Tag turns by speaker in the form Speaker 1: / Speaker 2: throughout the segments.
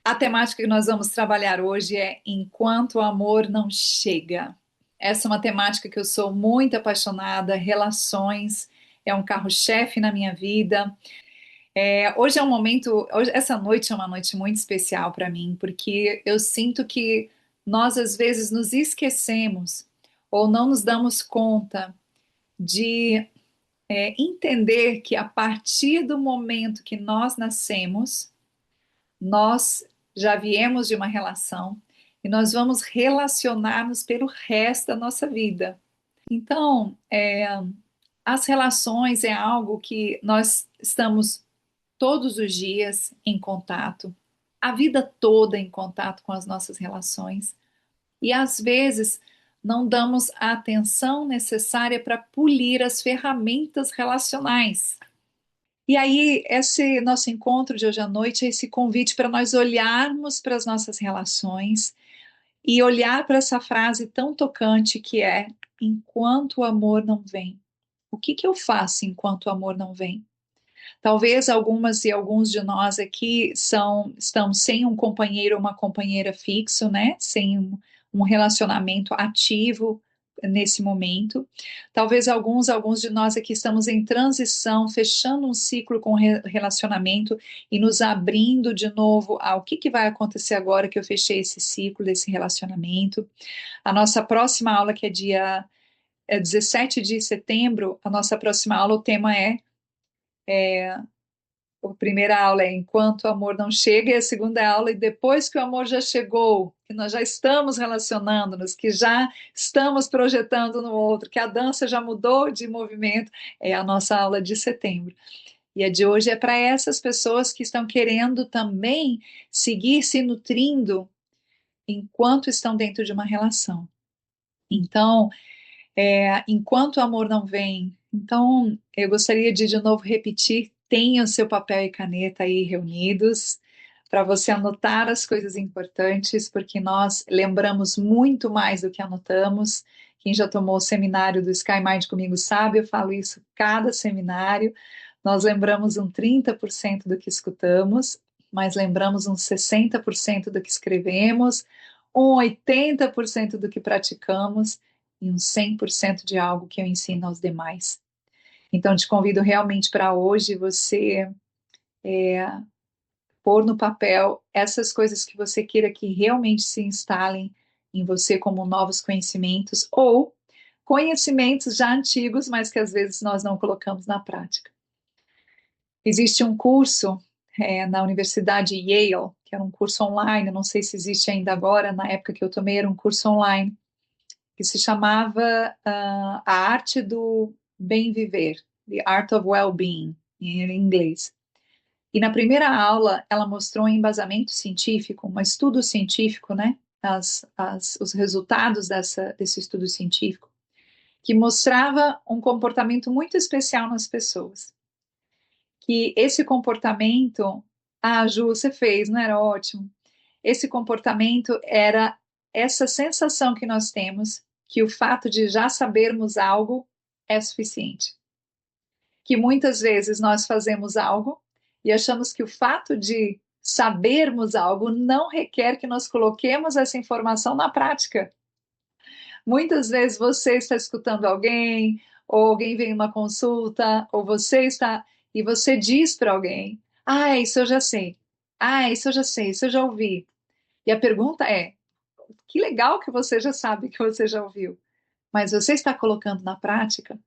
Speaker 1: A temática que nós vamos trabalhar hoje é Enquanto o Amor Não Chega. Essa é uma temática que eu sou muito apaixonada, relações, é um carro-chefe na minha vida. Hoje é um momento, essa noite é uma noite muito especial para mim, porque eu sinto que nós às vezes nos esquecemos ou não nos damos conta de entender que a partir do momento que nós nascemos, nós já viemos de uma relação e nós vamos relacionar-nos pelo resto da nossa vida. Então, as relações é algo que nós estamos todos os dias em contato, a vida toda em contato com as nossas relações, e às vezes não damos a atenção necessária para polir as ferramentas relacionais. E aí, esse nosso encontro de hoje à noite é esse convite para nós olharmos para as nossas relações e olhar para essa frase tão tocante que é: enquanto o amor não vem. O que que eu faço enquanto o amor não vem? Talvez algumas e alguns de nós aqui estão sem um companheiro ou uma companheira fixo, né? Sem um relacionamento ativo nesse momento. Talvez alguns de nós aqui estamos em transição, fechando um ciclo com relacionamento e nos abrindo de novo ao que vai acontecer agora que eu fechei esse ciclo desse relacionamento. A nossa próxima aula, que é dia 17 de setembro, a nossa próxima aula, o tema a primeira aula é Enquanto o Amor Não Chega, e a segunda aula é Depois que o Amor Já Chegou, que nós já estamos relacionando-nos, que já estamos projetando no outro, que a dança já mudou de movimento, é a nossa aula de setembro. E a de hoje é para essas pessoas que estão querendo também seguir se nutrindo enquanto estão dentro de uma relação. Então, enquanto o amor não vem, então eu gostaria de novo repetir: tenha o seu papel e caneta aí reunidos para você anotar as coisas importantes, porque nós lembramos muito mais do que anotamos. Quem já tomou o seminário do Sky Mind comigo sabe, eu falo isso cada seminário. Nós lembramos 30% do que escutamos, mas lembramos 60% do que escrevemos, 80% do que praticamos e 100% de algo que eu ensino aos demais. Então, te convido realmente para hoje você pôr no papel essas coisas que você queira que realmente se instalem em você como novos conhecimentos ou conhecimentos já antigos, mas que às vezes nós não colocamos na prática. Existe um curso na Universidade Yale, que era um curso online, não sei se existe ainda agora, na época que eu tomei era um curso online, que se chamava A Arte do Bem Viver, The Art of Well-Being, em inglês. E na primeira aula, ela mostrou um embasamento científico, um estudo científico, né? Os resultados desse estudo científico, que mostrava um comportamento muito especial nas pessoas. Que esse comportamento, Ju, você fez, não era ótimo? Esse comportamento era essa sensação que nós temos, que o fato de já sabermos algo é suficiente. Que muitas vezes nós fazemos algo e achamos que o fato de sabermos algo não requer que nós coloquemos essa informação na prática. Muitas vezes você está escutando alguém, ou alguém vem em uma consulta, ou você está e você diz para alguém: Ah, isso eu já sei. Ah, isso eu já sei, isso eu já ouvi. E a pergunta é: que legal que você já sabe que você já ouviu, mas você está colocando na prática?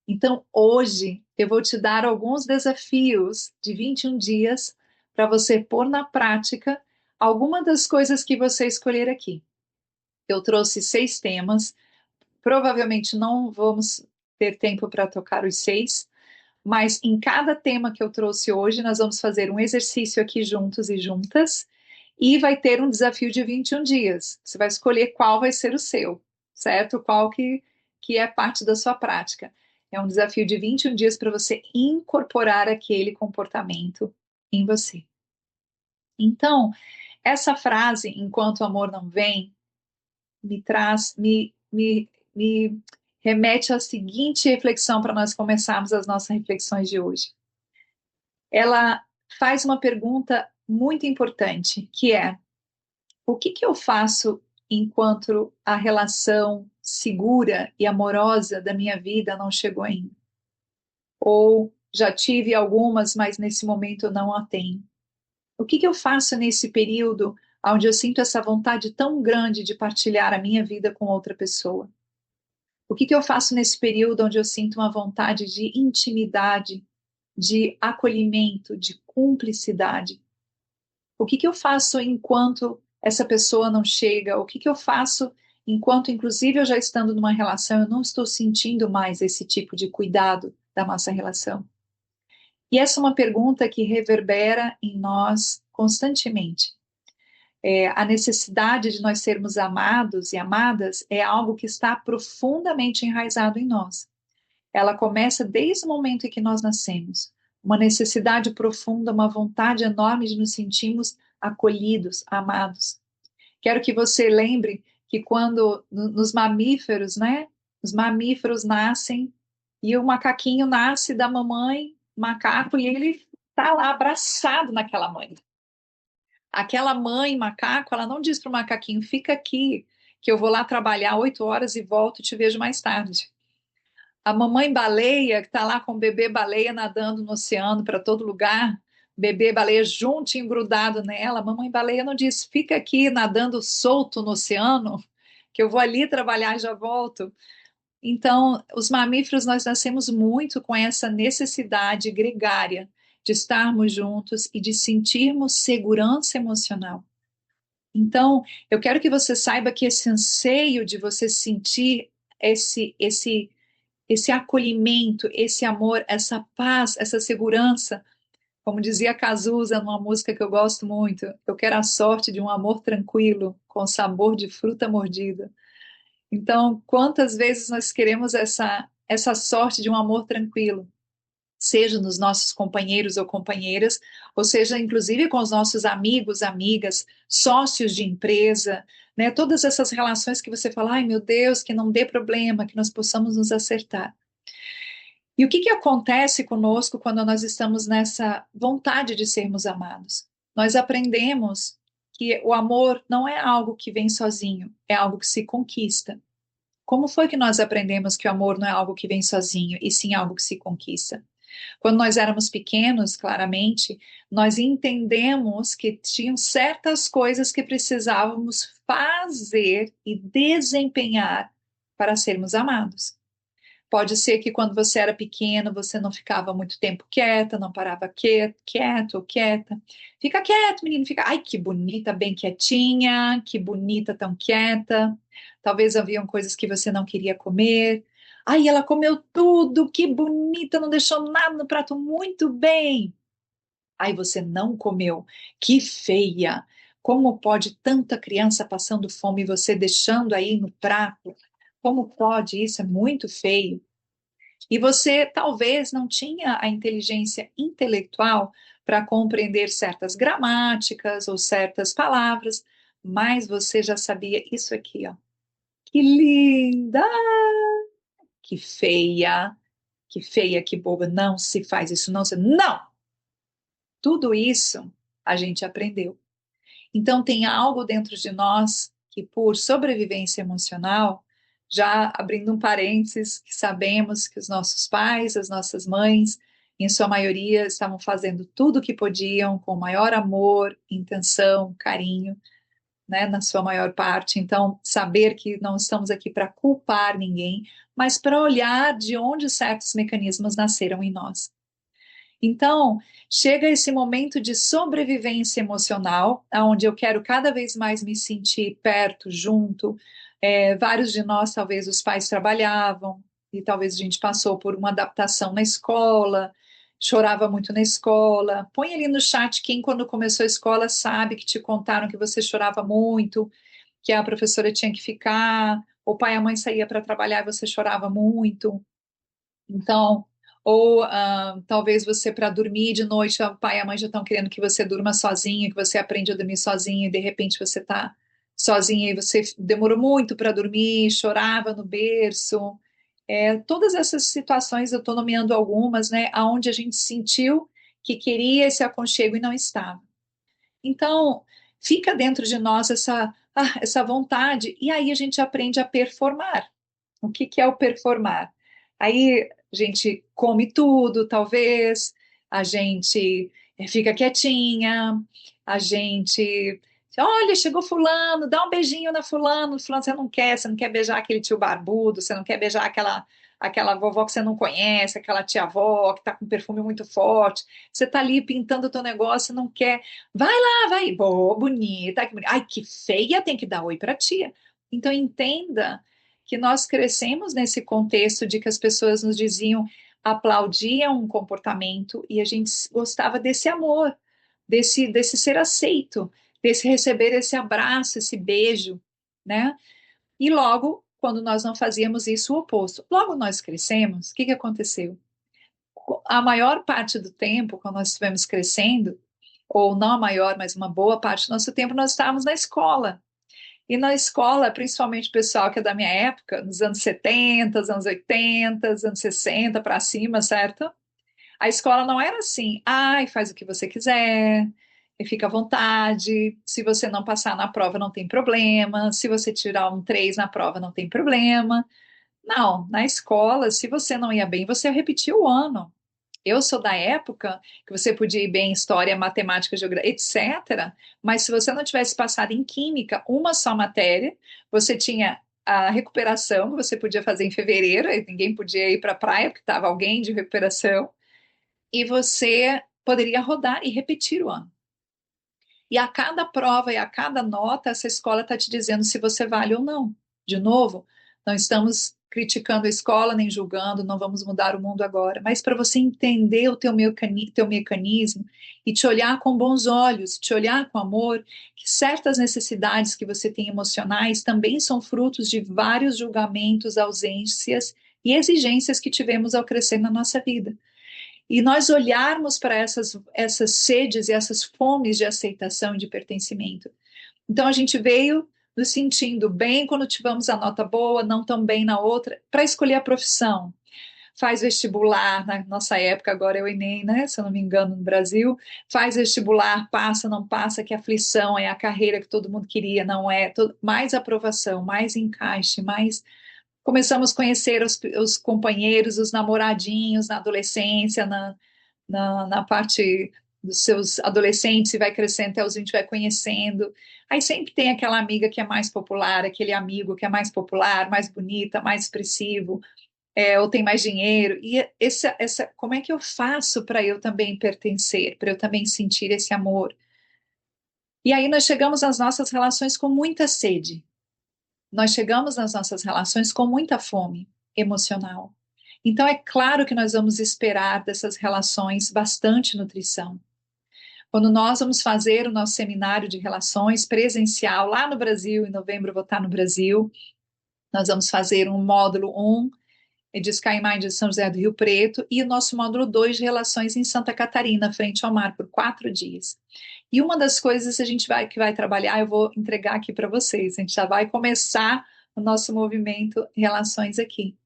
Speaker 1: Então, hoje, eu vou te dar alguns desafios de 21 dias para você pôr na prática alguma das coisas que você escolher aqui. Eu trouxe 6 temas, provavelmente não vamos ter tempo para tocar os 6, mas em cada tema que eu trouxe hoje, nós vamos fazer um exercício aqui juntos e juntas, e vai ter um desafio de 21 dias. Você vai escolher qual vai ser o seu, certo? Qual que é parte da sua prática. É um desafio de 21 dias para você incorporar aquele comportamento em você. Então, essa frase, enquanto o amor não vem, me traz, me remete à seguinte reflexão para nós começarmos as nossas reflexões de hoje. Ela faz uma pergunta muito importante, que é o que que eu faço enquanto a relação segura e amorosa da minha vida não chegou ainda? Ou já tive algumas, mas nesse momento eu não a tenho. O que que eu faço nesse período onde eu sinto essa vontade tão grande de partilhar a minha vida com outra pessoa? O que que eu faço nesse período onde eu sinto uma vontade de intimidade, de acolhimento, de cumplicidade? O que que eu faço enquanto essa pessoa não chega? O que que eu faço enquanto, inclusive, eu já estando numa relação, eu não estou sentindo mais esse tipo de cuidado da nossa relação? E essa é uma pergunta que reverbera em nós constantemente. A necessidade de nós sermos amados e amadas é algo que está profundamente enraizado em nós. Ela começa desde o momento em que nós nascemos. Uma necessidade profunda, uma vontade enorme de nos sentirmos acolhidos, amados. Quero que você lembre que quando nos mamíferos, né? Os mamíferos nascem e o macaquinho nasce da mamãe macaco e ele está lá abraçado naquela mãe. Aquela mãe macaco, ela não diz para o macaquinho, fica aqui, que eu vou lá trabalhar 8 horas e volto e te vejo mais tarde. A mamãe baleia, que está lá com o bebê baleia nadando no oceano para todo lugar, bebê baleia juntinho, grudado nela, a mamãe baleia não diz, fica aqui nadando solto no oceano, que eu vou ali trabalhar e já volto. Então, os mamíferos, nós nascemos muito com essa necessidade gregária de estarmos juntos e de sentirmos segurança emocional. Então, eu quero que você saiba que esse anseio de você sentir esse acolhimento, esse amor, essa paz, essa segurança, como dizia Cazuza numa música que eu gosto muito, eu quero a sorte de um amor tranquilo, com sabor de fruta mordida. Então, quantas vezes nós queremos essa sorte de um amor tranquilo, seja nos nossos companheiros ou companheiras, ou seja, inclusive com os nossos amigos, amigas, sócios de empresa, né? Todas essas relações que você fala, ai meu Deus, que não dê problema, que nós possamos nos acertar. E o que que acontece conosco quando nós estamos nessa vontade de sermos amados? Nós aprendemos que o amor não é algo que vem sozinho, é algo que se conquista. Como foi que nós aprendemos que o amor não é algo que vem sozinho, e sim algo que se conquista? Quando nós éramos pequenos, claramente, nós entendemos que tinham certas coisas que precisávamos fazer e desempenhar para sermos amados. Pode ser que quando você era pequeno, você não ficava muito tempo quieta, não parava quieto ou quieta. Fica quieto, menino, fica. Ai, que bonita, bem quietinha, que bonita, tão quieta. Talvez haviam coisas que você não queria comer. Ai, ela comeu tudo, que bonita, não deixou nada no prato, muito bem. Ai, você não comeu, que feia. Como pode tanta criança passando fome e você deixando aí no prato? Como pode? Isso é muito feio. E você talvez não tinha a inteligência intelectual para compreender certas gramáticas ou certas palavras, mas você já sabia isso aqui, ó. Que linda, que feia, que boba. Não se faz isso, não se. Não! Tudo isso a gente aprendeu. Então, tem algo dentro de nós que, por sobrevivência emocional, já abrindo um parênteses, que sabemos que os nossos pais, as nossas mães, em sua maioria, estavam fazendo tudo o que podiam, com o maior amor, intenção, carinho, né, na sua maior parte. Então, saber que não estamos aqui para culpar ninguém, mas para olhar de onde certos mecanismos nasceram em nós. Então, chega esse momento de sobrevivência emocional, onde eu quero cada vez mais me sentir perto, junto. Vários de nós, talvez os pais trabalhavam, e talvez a gente passou por uma adaptação na escola, chorava muito na escola. Põe ali no chat quem, quando começou a escola, sabe que te contaram que você chorava muito, que a professora tinha que ficar, o pai e a mãe saía para trabalhar e você chorava muito. Então, ou talvez você para dormir de noite, o pai e a mãe já estão querendo que você durma sozinha, que você aprende a dormir sozinha, e de repente você está sozinha e você demorou muito para dormir, chorava no berço. Todas essas situações, eu estou nomeando algumas, né, aonde a gente sentiu que queria esse aconchego e não estava. Então, fica dentro de nós essa vontade, e aí a gente aprende a performar. O que que é o performar? Aí a gente come tudo, talvez, a gente fica quietinha, a gente. Olha, chegou fulano, dá um beijinho na fulano, fulano você não quer beijar aquele tio barbudo, você não quer beijar aquela vovó que você não conhece, aquela tia-avó que está com perfume muito forte, você está ali pintando o teu negócio, não quer, vai lá, vai, boa, bonita, ai que bonita. Ai, que feia, tem que dar oi para tia. Então entenda que nós crescemos nesse contexto de que as pessoas nos diziam, aplaudiam um comportamento e a gente gostava desse amor, desse ser aceito, desse receber esse abraço, esse beijo, né? E logo, quando nós não fazíamos isso, o oposto. Logo nós crescemos, o que que aconteceu? A maior parte do tempo, quando nós estivemos crescendo, ou não a maior, mas uma boa parte do nosso tempo, nós estávamos na escola. E na escola, principalmente o pessoal que é da minha época, nos anos 70, anos 80, anos 60 para cima, certo? A escola não era assim, ai, faz o que você quiser, e fica à vontade. Se você não passar na prova, não tem problema. Se você tirar um 3 na prova, não tem problema. Não, na escola, se você não ia bem, você repetia o ano. Eu sou da época que você podia ir bem em história, matemática, geografia, etc. Mas se você não tivesse passado em química uma só matéria, você tinha a recuperação que você podia fazer em fevereiro, aí ninguém podia ir para a praia porque estava alguém de recuperação, e você poderia rodar e repetir o ano. E a cada prova e a cada nota, essa escola está te dizendo se você vale ou não. De novo, não estamos criticando a escola nem julgando, não vamos mudar o mundo agora, mas para você entender o teu mecanismo e te olhar com bons olhos, te olhar com amor, que certas necessidades que você tem emocionais também são frutos de vários julgamentos, ausências e exigências que tivemos ao crescer na nossa vida. E nós olharmos para essas sedes e essas fomes de aceitação e de pertencimento. Então a gente veio nos sentindo bem quando tivemos a nota boa, não tão bem na outra, para escolher a profissão. Faz vestibular, na nossa época, agora é o Enem, né? Se eu não me engano, no Brasil. Faz vestibular, passa, não passa, que aflição, é a carreira que todo mundo queria, não é. Mais aprovação, mais encaixe, mais começamos a conhecer os companheiros, os namoradinhos na adolescência, na parte dos seus adolescentes, e vai crescendo até os 20, vai conhecendo. Aí sempre tem aquela amiga que é mais popular, aquele amigo que é mais popular, mais bonita, mais expressivo, ou tem mais dinheiro. E como é que eu faço para eu também pertencer, para eu também sentir esse amor? E aí nós chegamos às nossas relações com muita sede. Nós chegamos nas nossas relações com muita fome emocional. Então, é claro que nós vamos esperar dessas relações bastante nutrição. Quando nós vamos fazer o nosso seminário de relações presencial lá no Brasil, em novembro eu vou estar no Brasil, nós vamos fazer um módulo 1 de Skymind de São José do Rio Preto e o nosso módulo 2 de relações em Santa Catarina, frente ao mar, por 4 dias. E uma das coisas que vai trabalhar, eu vou entregar aqui para vocês, a gente já vai começar o nosso movimento Relações aqui,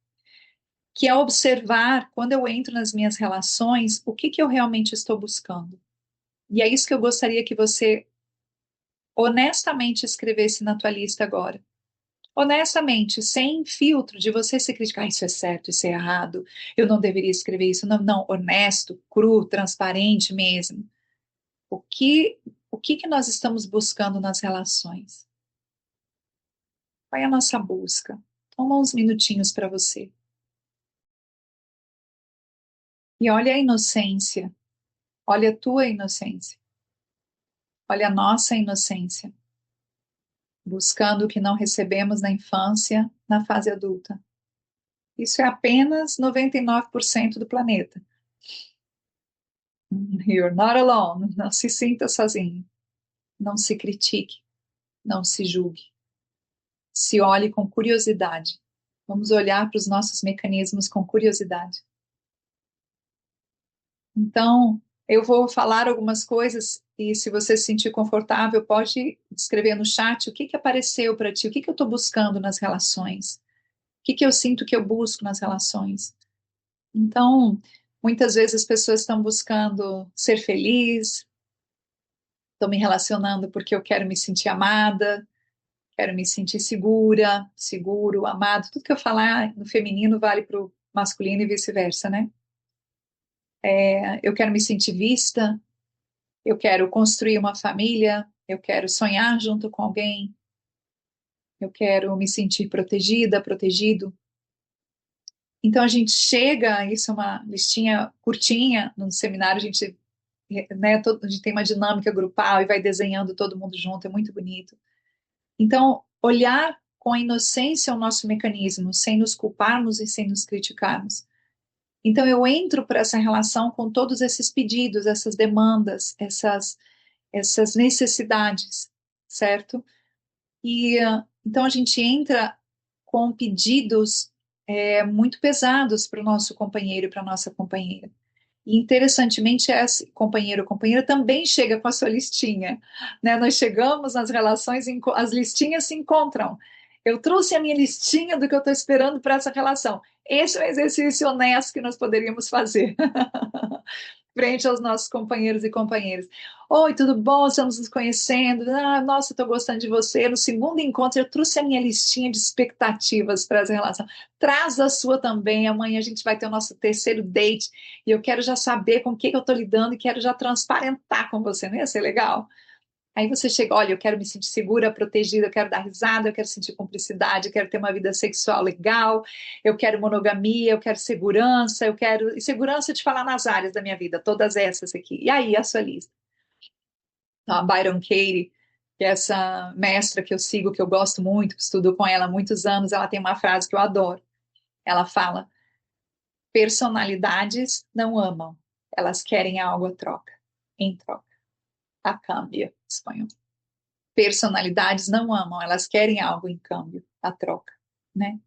Speaker 1: que é observar, quando eu entro nas minhas relações, o que que eu realmente estou buscando. E é isso que eu gostaria que você honestamente escrevesse na tua lista agora. Honestamente, sem filtro de você se criticar, isso é certo, isso é errado, eu não deveria escrever isso. Não, não, honesto, cru, transparente mesmo. O que, o que que nós estamos buscando nas relações? Qual é a nossa busca? Toma uns minutinhos para você. E olha a inocência, olha a tua inocência, olha a nossa inocência, buscando o que não recebemos na infância, na fase adulta. Isso é apenas 99% do planeta. You're not alone. Não se sinta sozinho. Não se critique. Não se julgue. Se olhe com curiosidade. Vamos olhar para os nossos mecanismos com curiosidade. Então, eu vou falar algumas coisas e se você se sentir confortável, pode escrever no chat o que que apareceu para ti, o que que eu estou buscando nas relações, o que que eu sinto que eu busco nas relações. Então, muitas vezes as pessoas estão buscando ser feliz, Estou me relacionando porque eu quero me sentir amada, quero me sentir segura, seguro, amado. Tudo que eu falar no feminino vale para o masculino e vice-versa, né? Eu quero me sentir vista, eu quero construir uma família, eu quero sonhar junto com alguém, eu quero me sentir protegida, protegido. Então a gente chega, isso é uma listinha curtinha, no seminário a gente, né, a gente tem uma dinâmica grupal e vai desenhando todo mundo junto, é muito bonito. Então, olhar com a inocência o nosso mecanismo, sem nos culparmos e sem nos criticarmos. Então, eu entro para essa relação com todos esses pedidos, essas demandas, essas necessidades, certo? E então a gente entra com pedidos muito pesados para o nosso companheiro e para a nossa companheira. E interessantemente, esse companheiro ou companheira também chega com a sua listinha, né? Nós chegamos nas relações, as listinhas se encontram. Eu trouxe a minha listinha do que eu estou esperando para essa relação. Esse é um exercício honesto que nós poderíamos fazer frente aos nossos companheiros e companheiras. Oi, tudo bom? Estamos nos conhecendo. Ah, nossa, estou gostando de você. No segundo encontro, eu trouxe a minha listinha de expectativas para essa relação. Traz a sua também. Amanhã a gente vai ter o nosso terceiro date e eu quero já saber com o que eu estou lidando e quero já transparentar com você. Não ia ser legal? Aí você chega, olha, eu quero me sentir segura, protegida, eu quero dar risada, eu quero sentir cumplicidade, eu quero ter uma vida sexual legal, eu quero monogamia, eu quero segurança, eu quero. E segurança de falar nas áreas da minha vida, todas essas aqui. E aí, a sua lista. Então, a Byron Katie, que é essa mestra que eu sigo, que eu gosto muito, que estudo com ela há muitos anos, ela tem uma frase que eu adoro. Ela fala: personalidades não amam, elas querem algo a troca, em troca, a câmbio, espanhol. Personalidades não amam, elas querem algo em câmbio, a troca, né?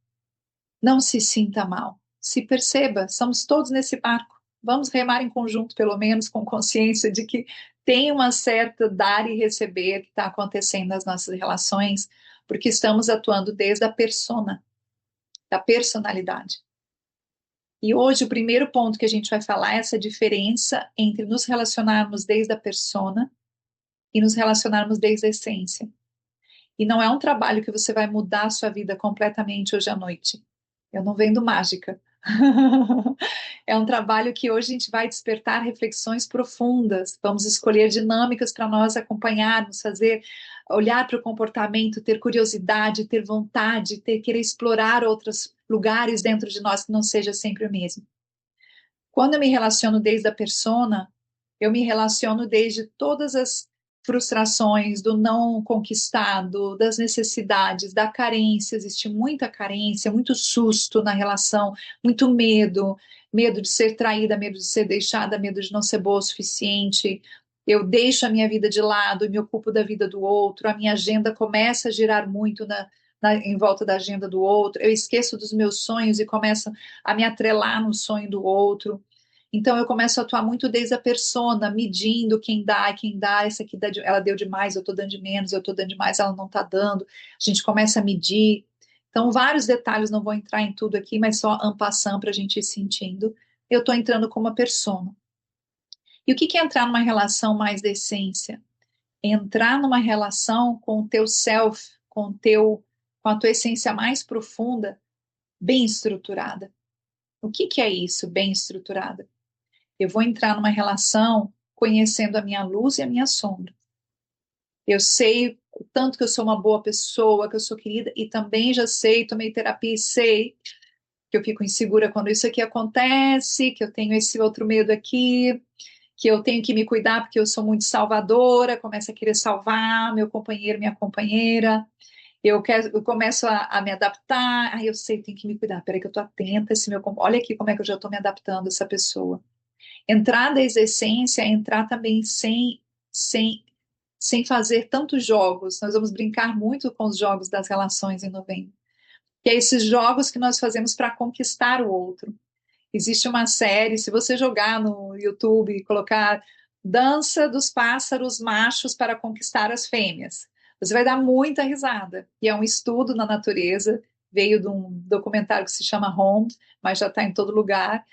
Speaker 1: Não se sinta mal, se perceba, somos todos nesse barco. Vamos remar em conjunto, pelo menos com consciência de que tem uma certa dar e receber que está acontecendo nas nossas relações, porque estamos atuando desde a persona, da personalidade. E hoje o primeiro ponto que a gente vai falar é essa diferença entre nos relacionarmos desde a persona e nos relacionarmos desde a essência. E não é um trabalho que você vai mudar a sua vida completamente hoje à noite. Eu não vendo mágica. É um trabalho que hoje a gente vai despertar reflexões profundas. Vamos escolher dinâmicas para nós acompanharmos, fazer, olhar para o comportamento, ter curiosidade, ter vontade, querer explorar outros lugares dentro de nós que não seja sempre o mesmo. Quando eu me relaciono desde a persona, eu me relaciono desde todas as frustrações, do não conquistado, das necessidades, da carência. Existe muita carência, muito susto na relação, muito medo, medo de ser traída, medo de ser deixada, medo de não ser boa o suficiente. Eu deixo a minha vida de lado e me ocupo da vida do outro, a minha agenda começa a girar muito em volta da agenda do outro, eu esqueço dos meus sonhos e começo a me atrelar no sonho do outro. Então eu começo a atuar muito desde a persona, medindo quem dá, essa aqui ela deu demais, eu estou dando de menos, eu estou dando demais, ela não está dando. A gente começa a medir. Então, vários detalhes, não vou entrar em tudo aqui, mas só en passant para a gente ir sentindo. Eu estou entrando como uma persona. E o que é entrar numa relação mais de essência? Entrar numa relação com o teu self, com a tua essência mais profunda, bem estruturada. O que é isso, bem estruturada? Eu vou entrar numa relação conhecendo a minha luz e a minha sombra. Eu sei o tanto que eu sou uma boa pessoa, que eu sou querida, e também já sei, tomei terapia e sei que eu fico insegura quando isso aqui acontece, que eu tenho esse outro medo aqui, que eu tenho que me cuidar porque eu sou muito salvadora, começo a querer salvar meu companheiro, minha companheira. Eu começo a me adaptar, aí eu sei, tenho que me cuidar, peraí que eu tô atenta, olha aqui como é que eu já estou me adaptando a essa pessoa. Entrar desde a essência é entrar também sem, sem fazer tantos jogos. Nós vamos brincar muito com os jogos das relações em novembro. Que é esses jogos que nós fazemos para conquistar o outro. Existe uma série, se você jogar no YouTube e colocar Dança dos Pássaros Machos para Conquistar as Fêmeas, você vai dar muita risada. E é um estudo na natureza, veio de um documentário que se chama Home, mas já está em todo lugar,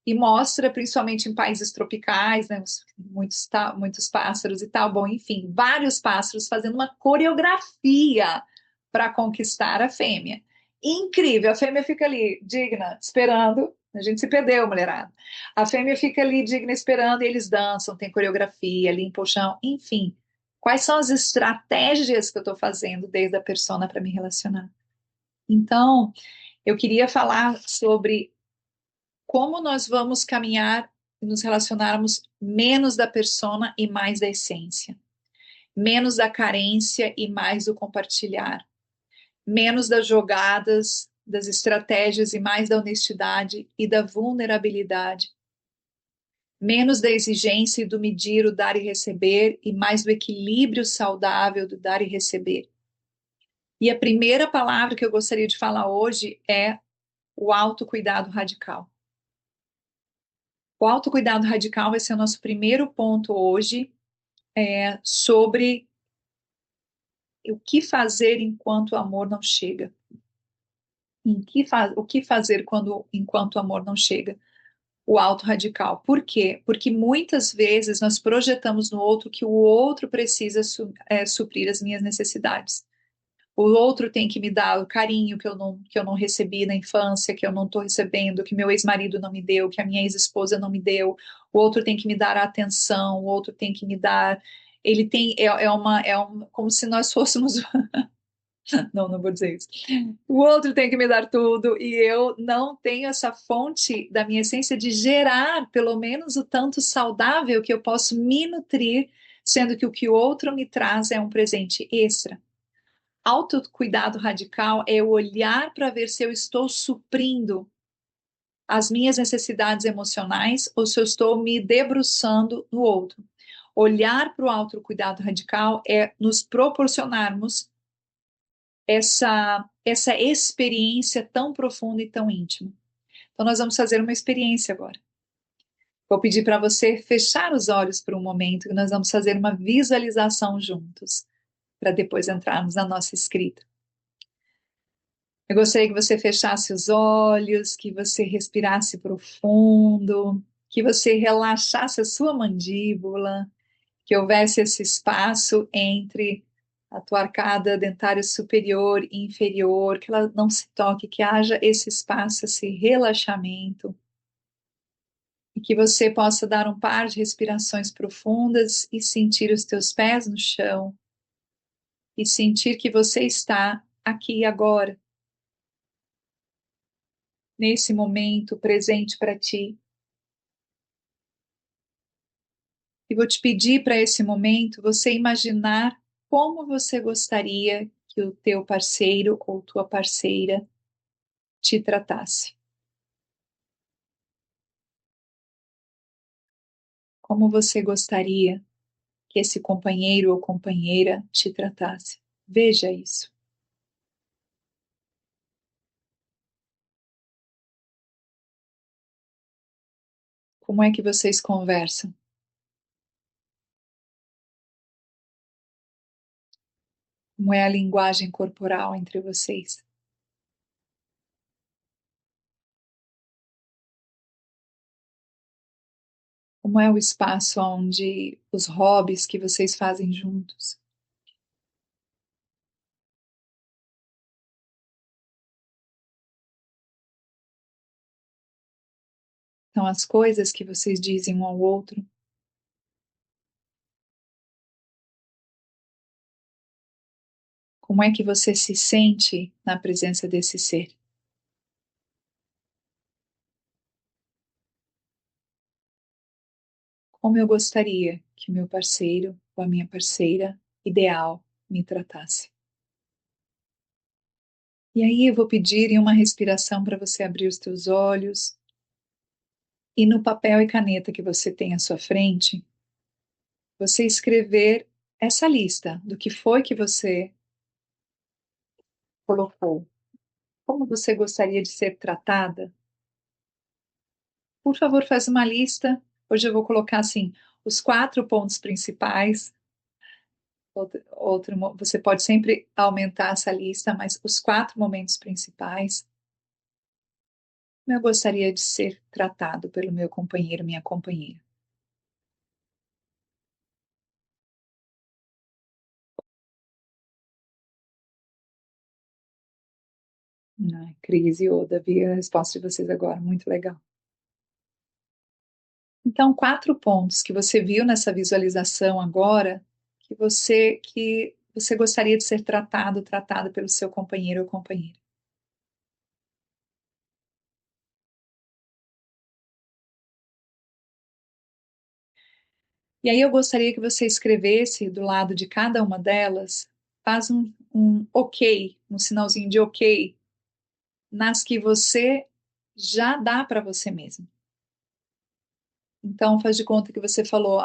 Speaker 1: e mostra, principalmente em países tropicais, né, muitos pássaros e tal, bom, enfim, vários pássaros fazendo uma coreografia para conquistar a fêmea. Incrível, a fêmea fica ali, digna, esperando. A gente se perdeu, mulherada. A fêmea fica ali, digna, esperando, e eles dançam, tem coreografia, limpam o chão, enfim. Quais são as estratégias que eu estou fazendo desde a persona para me relacionar? Então, eu queria falar sobre como nós vamos caminhar e nos relacionarmos menos da persona e mais da essência, menos da carência e mais do compartilhar, menos das jogadas, das estratégias e mais da honestidade e da vulnerabilidade, menos da exigência e do medir, o dar e receber, e mais do equilíbrio saudável do dar e receber. E a primeira palavra que eu gostaria de falar hoje é o autocuidado radical. O autocuidado radical vai ser o nosso primeiro ponto hoje, sobre o que fazer enquanto o amor não chega. O que fazer enquanto o amor não chega? O auto radical. Por quê? Porque muitas vezes nós projetamos no outro que o outro precisa suprir as minhas necessidades. O outro tem que me dar o carinho que eu não recebi na infância, que eu não estou recebendo, que meu ex-marido não me deu, que a minha ex-esposa não me deu. O outro tem que me dar a atenção, o outro tem que me dar. Ele tem. Como se nós fôssemos. Não, não vou dizer isso. O outro tem que me dar tudo e eu não tenho essa fonte da minha essência de gerar pelo menos o tanto saudável que eu posso me nutrir, sendo que o que o outro me traz é um presente extra. Autocuidado radical é eu olhar para ver se eu estou suprindo as minhas necessidades emocionais ou se eu estou me debruçando no outro. Olhar para o autocuidado radical é nos proporcionarmos essa experiência tão profunda e tão íntima. Então, nós vamos fazer uma experiência agora. Vou pedir para você fechar os olhos por um momento e nós vamos fazer uma visualização juntos, para depois entrarmos na nossa escrita. Eu gostaria que você fechasse os olhos, que você respirasse profundo, que você relaxasse a sua mandíbula, que houvesse esse espaço entre a tua arcada dentária superior e inferior, que ela não se toque, que haja esse espaço, esse relaxamento, e que você possa dar um par de respirações profundas e sentir os teus pés no chão, e sentir que você está aqui e agora, nesse momento presente para ti. E vou te pedir para esse momento você imaginar como você gostaria que o teu parceiro ou tua parceira te tratasse. Como você gostaria que esse companheiro ou companheira te tratasse? Veja isso. Como é que vocês conversam? Como é a linguagem corporal entre vocês? Como é o espaço onde os hobbies que vocês fazem juntos? São as coisas que vocês dizem um ao outro? Como é que você se sente na presença desse ser? Como eu gostaria que o meu parceiro ou a minha parceira ideal me tratasse? E aí eu vou pedir em uma respiração para você abrir os teus olhos e no papel e caneta que você tem à sua frente, você escrever essa lista do que foi que você colocou. Como você gostaria de ser tratada? Por favor, faz uma lista. Hoje eu vou colocar assim os 4 pontos principais. Você pode sempre aumentar essa lista, mas os 4 momentos principais. Eu gostaria de ser tratado pelo meu companheiro, minha companheira. Ai, Cris e Oda, vi a resposta de vocês agora, muito legal. Então, 4 pontos que você viu nessa visualização agora, que você gostaria de ser tratado, tratada pelo seu companheiro ou companheira. E aí eu gostaria que você escrevesse do lado de cada uma delas, faz um ok, um sinalzinho de ok, nas que você já dá para você mesmo. Então, faz de conta que você falou,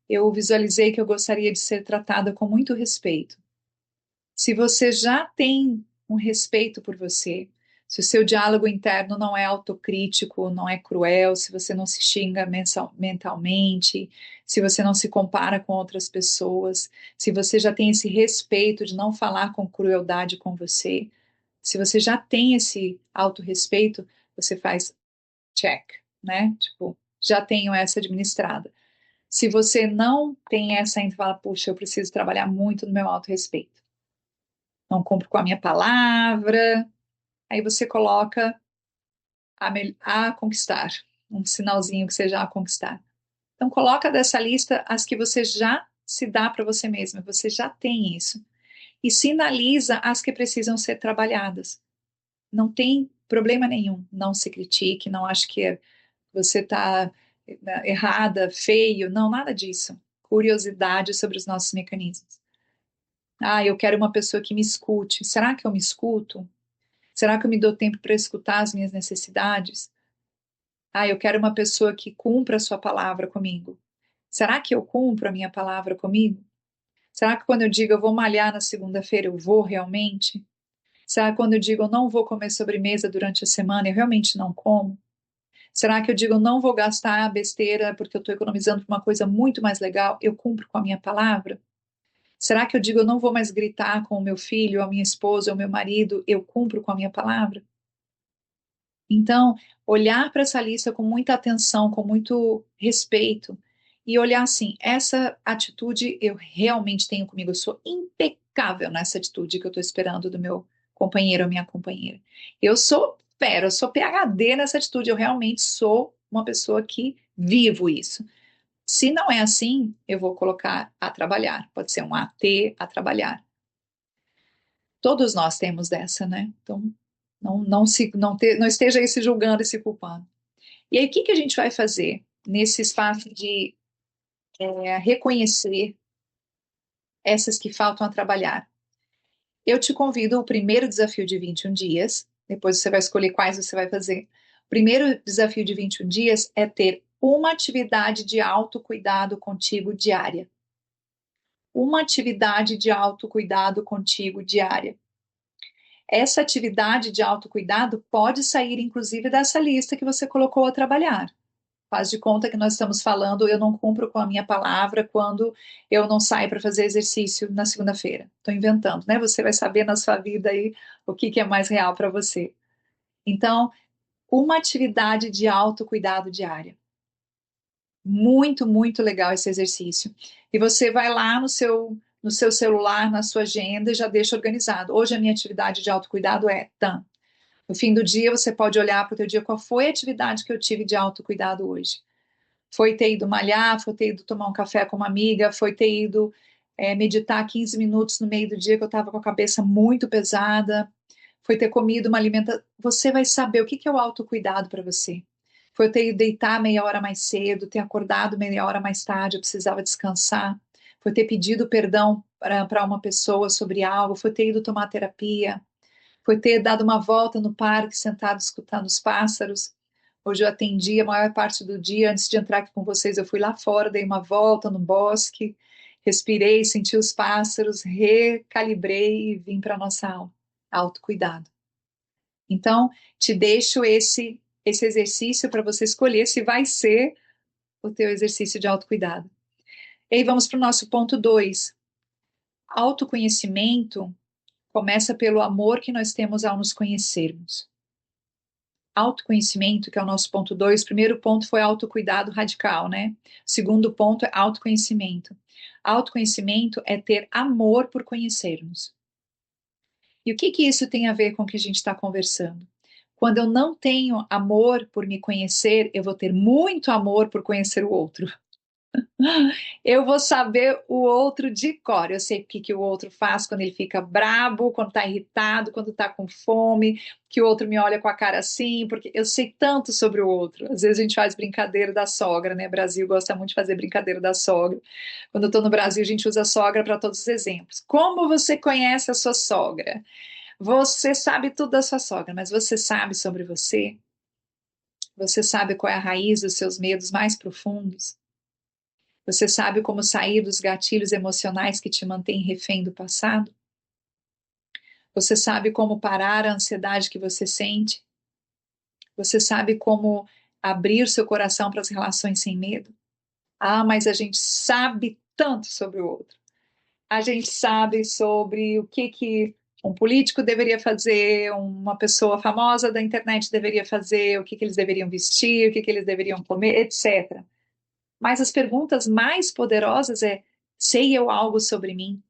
Speaker 1: eu visualizei que eu gostaria de ser tratada com muito respeito. Se você já tem um respeito por você, se o seu diálogo interno não é autocrítico, não é cruel, se você não se xinga mentalmente, se você não se compara com outras pessoas, se você já tem esse respeito de não falar com crueldade com você, se você já tem esse autorrespeito, você faz check, né? Tipo, já tenho essa administrada. Se você não tem essa, ainda fala, puxa, eu preciso trabalhar muito no meu autorrespeito. Não cumpro com a minha palavra. Aí você coloca a conquistar, um sinalzinho que seja a conquistar. Então coloca dessa lista as que você já se dá para você mesma, você já tem isso. E sinaliza as que precisam ser trabalhadas. Não tem problema nenhum, não se critique, não ache que você está errada, feio, não, nada disso. Curiosidade sobre os nossos mecanismos. Eu quero uma pessoa que me escute. Será que eu me escuto? Será que eu me dou tempo para escutar as minhas necessidades? Eu quero uma pessoa que cumpra a sua palavra comigo. Será que eu cumpro a minha palavra comigo? Será que quando eu digo eu vou malhar na segunda-feira, eu vou realmente? Será que quando eu digo eu não vou comer sobremesa durante a semana, eu realmente não como? Será que eu digo eu não vou gastar besteira porque eu estou economizando para uma coisa muito mais legal? Eu cumpro com a minha palavra? Será que eu digo eu não vou mais gritar com o meu filho, a minha esposa, o meu marido? Eu cumpro com a minha palavra? Então, olhar para essa lista com muita atenção, com muito respeito, e olhar assim: essa atitude eu realmente tenho comigo, eu sou impecável nessa atitude que eu estou esperando do meu companheiro ou minha companheira. Eu sou fera, eu sou PhD nessa atitude, eu realmente sou uma pessoa que vivo isso. Se não é assim, eu vou colocar a trabalhar, pode ser um AT a trabalhar. Todos nós temos dessa, né? Então, não esteja aí se julgando e se culpando. E aí, o que que a gente vai fazer nesse espaço de reconhecer essas que faltam a trabalhar? Eu te convido ao primeiro desafio de 21 dias, depois você vai escolher quais você vai fazer. O primeiro desafio de 21 dias é ter uma atividade de autocuidado contigo diária. Uma atividade de autocuidado contigo diária. Essa atividade de autocuidado pode sair, inclusive, dessa lista que você colocou a trabalhar. Faz de conta que nós estamos falando, eu não cumpro com a minha palavra quando eu não saio para fazer exercício na segunda-feira. Estou inventando, né? Você vai saber na sua vida aí o que que é mais real para você. Então, uma atividade de autocuidado diária. Muito, muito legal esse exercício. E você vai lá no seu celular, na sua agenda e já deixa organizado. Hoje a minha atividade de autocuidado é tan. No fim do dia, você pode olhar para o teu dia, qual foi a atividade que eu tive de autocuidado hoje? Foi ter ido malhar, foi ter ido tomar um café com uma amiga, foi ter ido meditar 15 minutos no meio do dia que eu estava com a cabeça muito pesada, foi ter comido uma alimentação. Você vai saber o que que é o autocuidado para você. Foi ter ido deitar meia hora mais cedo, ter acordado meia hora mais tarde, eu precisava descansar. Foi ter pedido perdão para uma pessoa sobre algo, foi ter ido tomar terapia, foi ter dado uma volta no parque, sentado escutando os pássaros. Hoje eu atendi a maior parte do dia, antes de entrar aqui com vocês, eu fui lá fora, dei uma volta no bosque, respirei, senti os pássaros, recalibrei e vim para a nossa aula. Autocuidado. Então, te deixo esse exercício para você escolher se vai ser o teu exercício de autocuidado. E aí vamos para o nosso ponto 2. Autoconhecimento começa pelo amor que nós temos ao nos conhecermos. Autoconhecimento, que é o nosso ponto 2, o primeiro ponto foi autocuidado radical, né? O segundo ponto é autoconhecimento. Autoconhecimento é ter amor por conhecermos. E o que que isso tem a ver com o que a gente está conversando? Quando eu não tenho amor por me conhecer, eu vou ter muito amor por conhecer o outro. Eu vou saber o outro de cor. Eu sei o que que o outro faz quando ele fica brabo, quando está irritado, quando está com fome, que o outro me olha com a cara assim, porque eu sei tanto sobre o outro. Às vezes a gente faz brincadeira da sogra, né? O Brasil gosta muito de fazer brincadeira da sogra. Quando eu estou no Brasil, a gente usa a sogra para todos os exemplos. Como você conhece a sua sogra? Você sabe tudo da sua sogra, mas você sabe sobre você? Você sabe qual é a raiz dos seus medos mais profundos? Você sabe como sair dos gatilhos emocionais que te mantêm refém do passado? Você sabe como parar a ansiedade que você sente? Você sabe como abrir seu coração para as relações sem medo? Ah, mas a gente sabe tanto sobre o outro. A gente sabe sobre o que que um político deveria fazer, uma pessoa famosa da internet deveria fazer, o que que eles deveriam vestir, o que que eles deveriam comer, etc. Mas as perguntas mais poderosas é: sei eu algo sobre mim?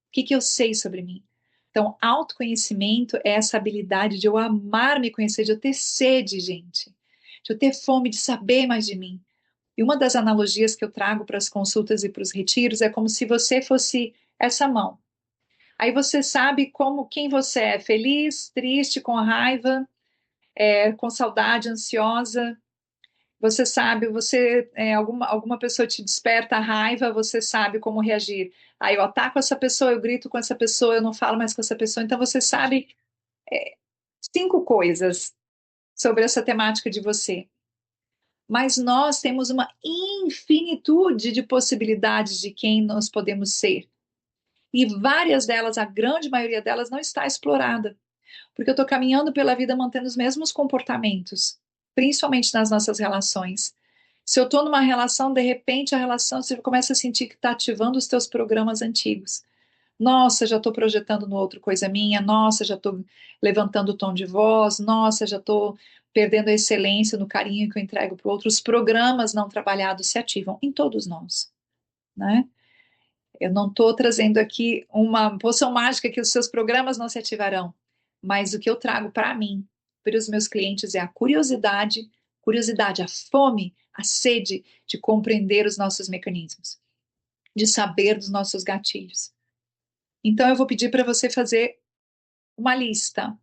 Speaker 1: O que que eu sei sobre mim? Então, autoconhecimento é essa habilidade de eu amar me conhecer, de eu ter sede, gente, de eu ter fome de saber mais de mim. E uma das analogias que eu trago para as consultas e para os retiros é como se você fosse essa mão. Aí você sabe como quem você é, feliz, triste, com raiva, com saudade, ansiosa. Você sabe, alguma pessoa te desperta a raiva, você sabe como reagir. Aí eu ataco essa pessoa, eu grito com essa pessoa, eu não falo mais com essa pessoa. Então você sabe 5 coisas sobre essa temática de você. Mas nós temos uma infinitude de possibilidades de quem nós podemos ser. E várias delas, a grande maioria delas, não está explorada. Porque eu estou caminhando pela vida mantendo os mesmos comportamentos, principalmente nas nossas relações. Se eu estou numa relação, de repente a relação, você começa a sentir que está ativando os teus programas antigos. Nossa, já estou projetando no outro coisa minha. Nossa, já estou levantando o tom de voz. Nossa, já estou perdendo a excelência no carinho que eu entrego para o outro. Os programas não trabalhados se ativam em todos nós, né? Eu não estou trazendo aqui uma poção mágica que os seus programas não se ativarão, mas o que eu trago para mim, para os meus clientes, é a curiosidade, a fome, a sede de compreender os nossos mecanismos, de saber dos nossos gatilhos. Então, eu vou pedir para você fazer uma lista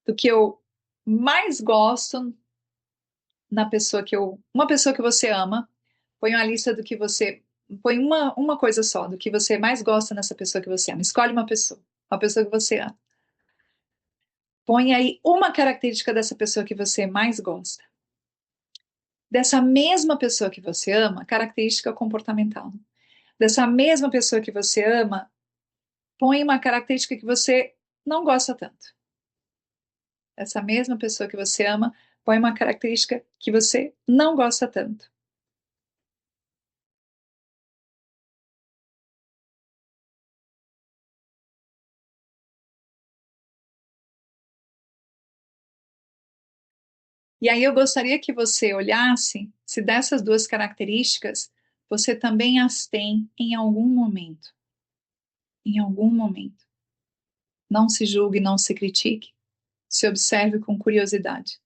Speaker 1: do que eu mais gosto na pessoa uma pessoa que você ama. Põe uma lista do que você. Põe uma coisa só, do que você mais gosta nessa pessoa que você ama. Escolhe uma pessoa que você ama. Põe aí uma característica dessa pessoa que você mais gosta. Dessa mesma pessoa que você ama, característica comportamental. Dessa mesma pessoa que você ama, põe uma característica que você não gosta tanto. Essa mesma pessoa que você ama, põe uma característica que você não gosta tanto. E aí eu gostaria que você olhasse se dessas 2 características você também as tem em algum momento. Em algum momento. Não se julgue, não se critique. Se observe com curiosidade.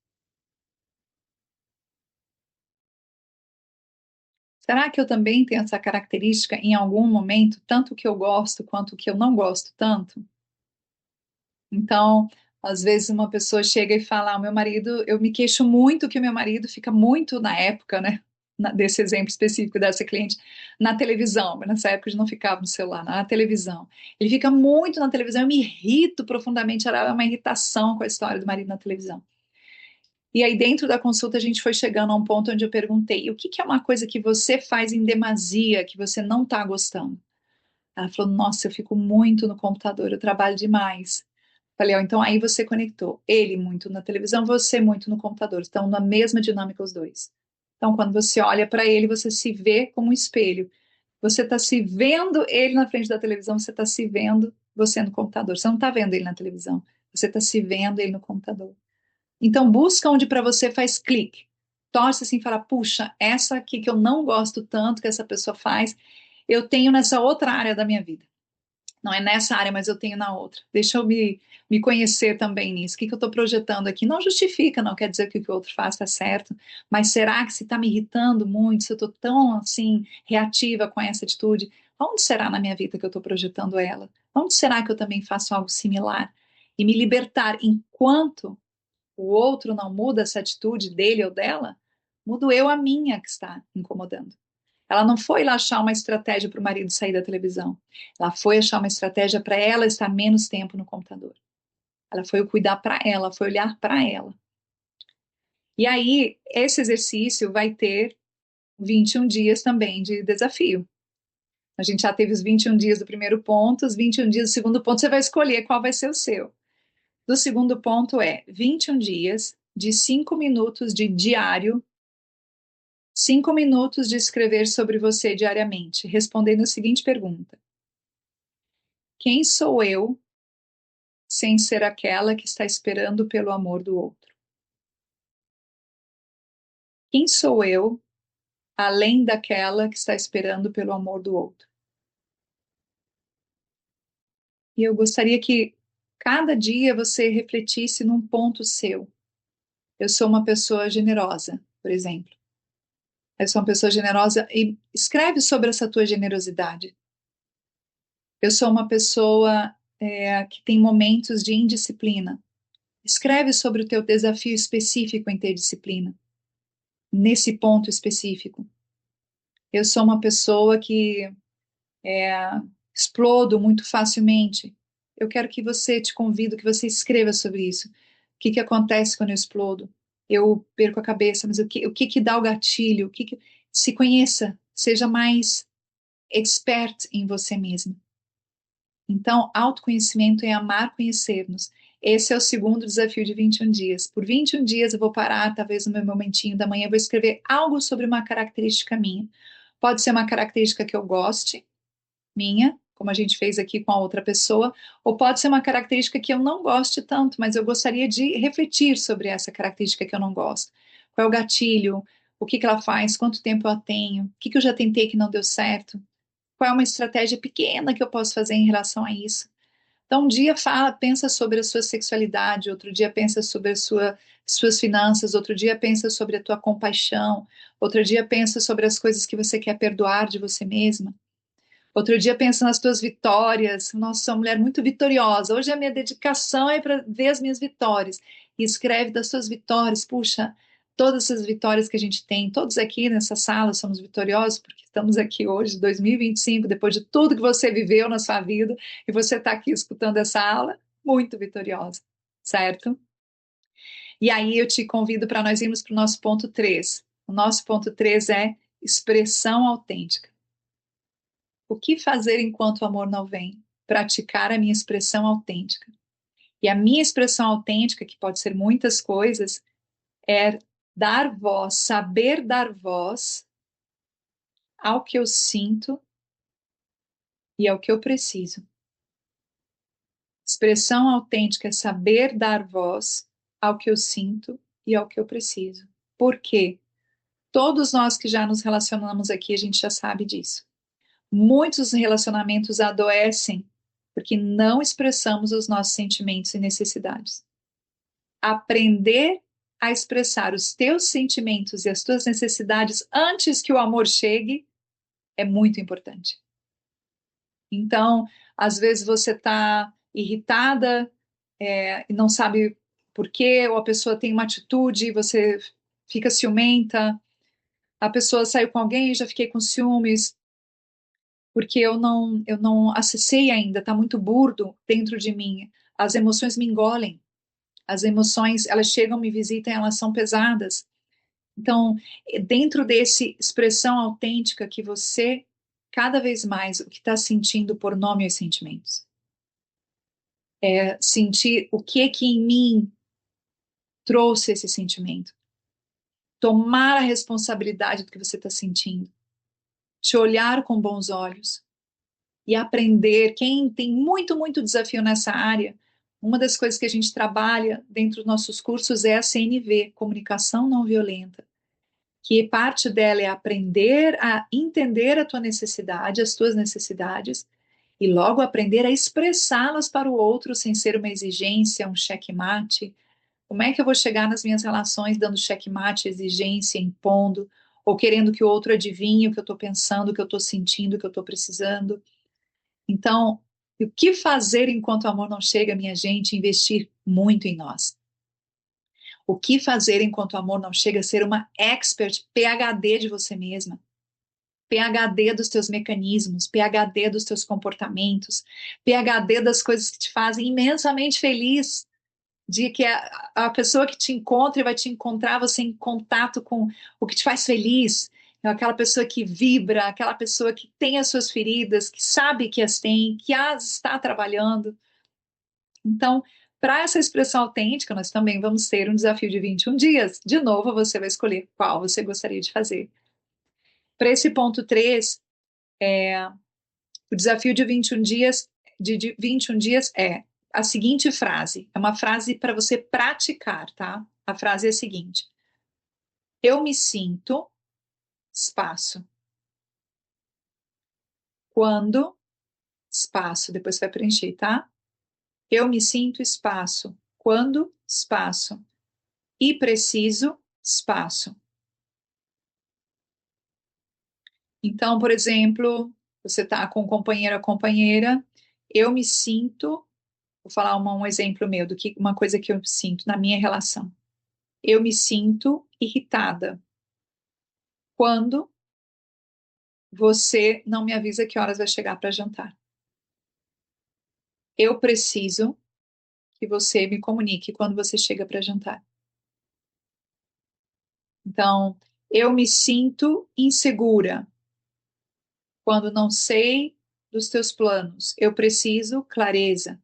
Speaker 1: Será que eu também tenho essa característica em algum momento, tanto que eu gosto quanto que eu não gosto tanto? Então, às vezes uma pessoa chega e fala: meu marido, eu me queixo muito que o meu marido fica muito na época, né? Desse exemplo específico dessa cliente, na televisão, mas nessa época a gente não ficava no celular, na televisão. Ele fica muito na televisão, eu me irrito profundamente, era uma irritação com a história do marido na televisão. E aí, dentro da consulta, a gente foi chegando a um ponto onde eu perguntei: o que que é uma coisa que você faz em demasia, que você não está gostando? Ela falou: nossa, eu fico muito no computador, eu trabalho demais. Falei: ó, então aí você conectou ele muito na televisão, você muito no computador. Estão na mesma dinâmica os dois. Então, quando você olha para ele, você se vê como um espelho. Você está se vendo ele na frente da televisão, você está se vendo você no computador. Você não está vendo ele na televisão, Você está se vendo ele no computador. Então, busca onde para você faz clique. Torce assim e fala, puxa, essa aqui que eu não gosto tanto que essa pessoa faz, eu tenho nessa outra área da minha vida. Não é nessa área, mas eu tenho na outra. Deixa eu me conhecer também nisso. O que que eu estou projetando aqui? Não justifica, não quer dizer que o que o outro faz está certo, mas será que se está me irritando muito, se eu estou tão assim reativa com essa atitude, onde será na minha vida que eu estou projetando ela? Onde será que eu também faço algo similar? E me libertar enquanto o outro não muda essa atitude dele ou dela, mudo eu a minha que está incomodando. Ela não foi lá achar uma estratégia para o marido sair da televisão. Ela foi achar uma estratégia para ela estar menos tempo no computador. Ela foi cuidar para ela, foi olhar para ela. E aí, esse exercício vai ter 21 dias também de desafio. A gente já teve os 21 dias do primeiro ponto, os 21 dias do segundo ponto, você vai escolher qual vai ser o seu. Do segundo ponto é 21 dias de 5 minutos de diário, 5 minutos de escrever sobre você diariamente, respondendo a seguinte pergunta: quem sou eu sem ser aquela que está esperando pelo amor do outro? Quem sou eu além daquela que está esperando pelo amor do outro? E eu gostaria que cada dia você refletisse num ponto seu. Eu sou uma pessoa generosa, por exemplo. Eu sou uma pessoa generosa e escreve sobre essa tua generosidade. Eu sou uma pessoa que tem momentos de indisciplina. Escreve sobre o teu desafio específico em ter disciplina, nesse ponto específico. Eu sou uma pessoa que explodo muito facilmente. Eu quero que você, te convido, que você escreva sobre isso. O que que acontece quando eu explodo? Eu perco a cabeça, mas o que que dá o gatilho? Se conheça, seja mais expert em você mesmo. Então, autoconhecimento é amar conhecer-nos. Esse é o segundo desafio de 21 dias. Por 21 dias eu vou parar, talvez no meu momentinho da manhã, eu vou escrever algo sobre uma característica minha. Pode ser uma característica que eu goste, minha, como a gente fez aqui com a outra pessoa, ou pode ser uma característica que eu não goste tanto, mas eu gostaria de refletir sobre essa característica que eu não gosto. Qual é o gatilho? O que que ela faz? Quanto tempo eu a tenho? O que que eu já tentei que não deu certo? Qual é uma estratégia pequena que eu posso fazer em relação a isso? Então, um dia fala, pensa sobre a sua sexualidade, outro dia pensa sobre suas finanças, outro dia pensa sobre a tua compaixão, outro dia pensa sobre as coisas que você quer perdoar de você mesma. Outro dia pensa nas tuas vitórias. Nossa, sou uma mulher muito vitoriosa. Hoje a minha dedicação é para ver as minhas vitórias. E escreve das suas vitórias. Puxa, todas essas vitórias que a gente tem, todos aqui nessa sala somos vitoriosos, porque estamos aqui hoje, 2025, depois de tudo que você viveu na sua vida, e você está aqui escutando essa aula, muito vitoriosa, certo? E aí eu te convido para nós irmos para o nosso ponto 3. O nosso ponto 3 é expressão autêntica. O que fazer enquanto o amor não vem? Praticar a minha expressão autêntica. E a minha expressão autêntica, que pode ser muitas coisas, é dar voz, saber dar voz ao que eu sinto e ao que eu preciso. Expressão autêntica é saber dar voz ao que eu sinto e ao que eu preciso. Por quê? Todos nós que já nos relacionamos aqui, a gente já sabe disso. Muitos relacionamentos adoecem porque não expressamos os nossos sentimentos e necessidades. Aprender a expressar os teus sentimentos e as tuas necessidades antes que o amor chegue é muito importante. Então, às vezes você está irritada, e não sabe por quê, ou a pessoa tem uma atitude, você fica ciumenta, a pessoa saiu com alguém, já fiquei com ciúmes, porque eu não acessei ainda, está muito burdo dentro de mim. As emoções me engolem. As emoções, elas chegam, me visitam, elas são pesadas. Então, dentro desse expressão autêntica que você, cada vez mais, o que está sentindo por nome aos sentimentos. É sentir o que em mim trouxe esse sentimento. Tomar a responsabilidade do que você está sentindo. Te olhar com bons olhos. E aprender. Quem tem muito, muito desafio nessa área, Uma das coisas que a gente trabalha dentro dos nossos cursos é a CNV, Comunicação Não Violenta, que parte dela é aprender a entender a tua necessidade, as tuas necessidades, e logo aprender a expressá-las para o outro sem ser uma exigência, um checkmate. Como é que eu vou chegar nas minhas relações dando checkmate, exigência, impondo, ou querendo que o outro adivinhe o que eu estou pensando, o que eu estou sentindo, o que eu estou precisando? Então, o que fazer enquanto o amor não chega, minha gente? Investir muito em nós. O que fazer enquanto o amor não chega? Ser uma expert, PhD de você mesma. PhD dos teus mecanismos, PhD dos teus comportamentos, PhD das coisas que te fazem imensamente feliz, de que a pessoa que te encontra e vai te encontrar você em contato com o que te faz feliz, é aquela pessoa que vibra, aquela pessoa que tem as suas feridas, que sabe que as tem, que as está trabalhando. Então, para essa expressão autêntica, nós também vamos ter um desafio de 21 dias. De novo, você vai escolher qual você gostaria de fazer. Para esse ponto 3, o desafio de 21 dias, de 21 dias é a seguinte frase. É uma frase para você praticar, tá? A frase é a seguinte: eu me sinto, espaço, quando, espaço, depois você vai preencher, tá? Eu me sinto, espaço, quando, espaço, e preciso, espaço. Então, por exemplo, você está com um companheiro ou companheira, eu me sinto, vou falar um exemplo meu do que uma coisa que eu sinto na minha relação. Eu me sinto irritada quando você não me avisa que horas vai chegar para jantar. Eu preciso que você me comunique quando você chega para jantar. Então, eu me sinto insegura quando não sei dos teus planos. Eu preciso clareza.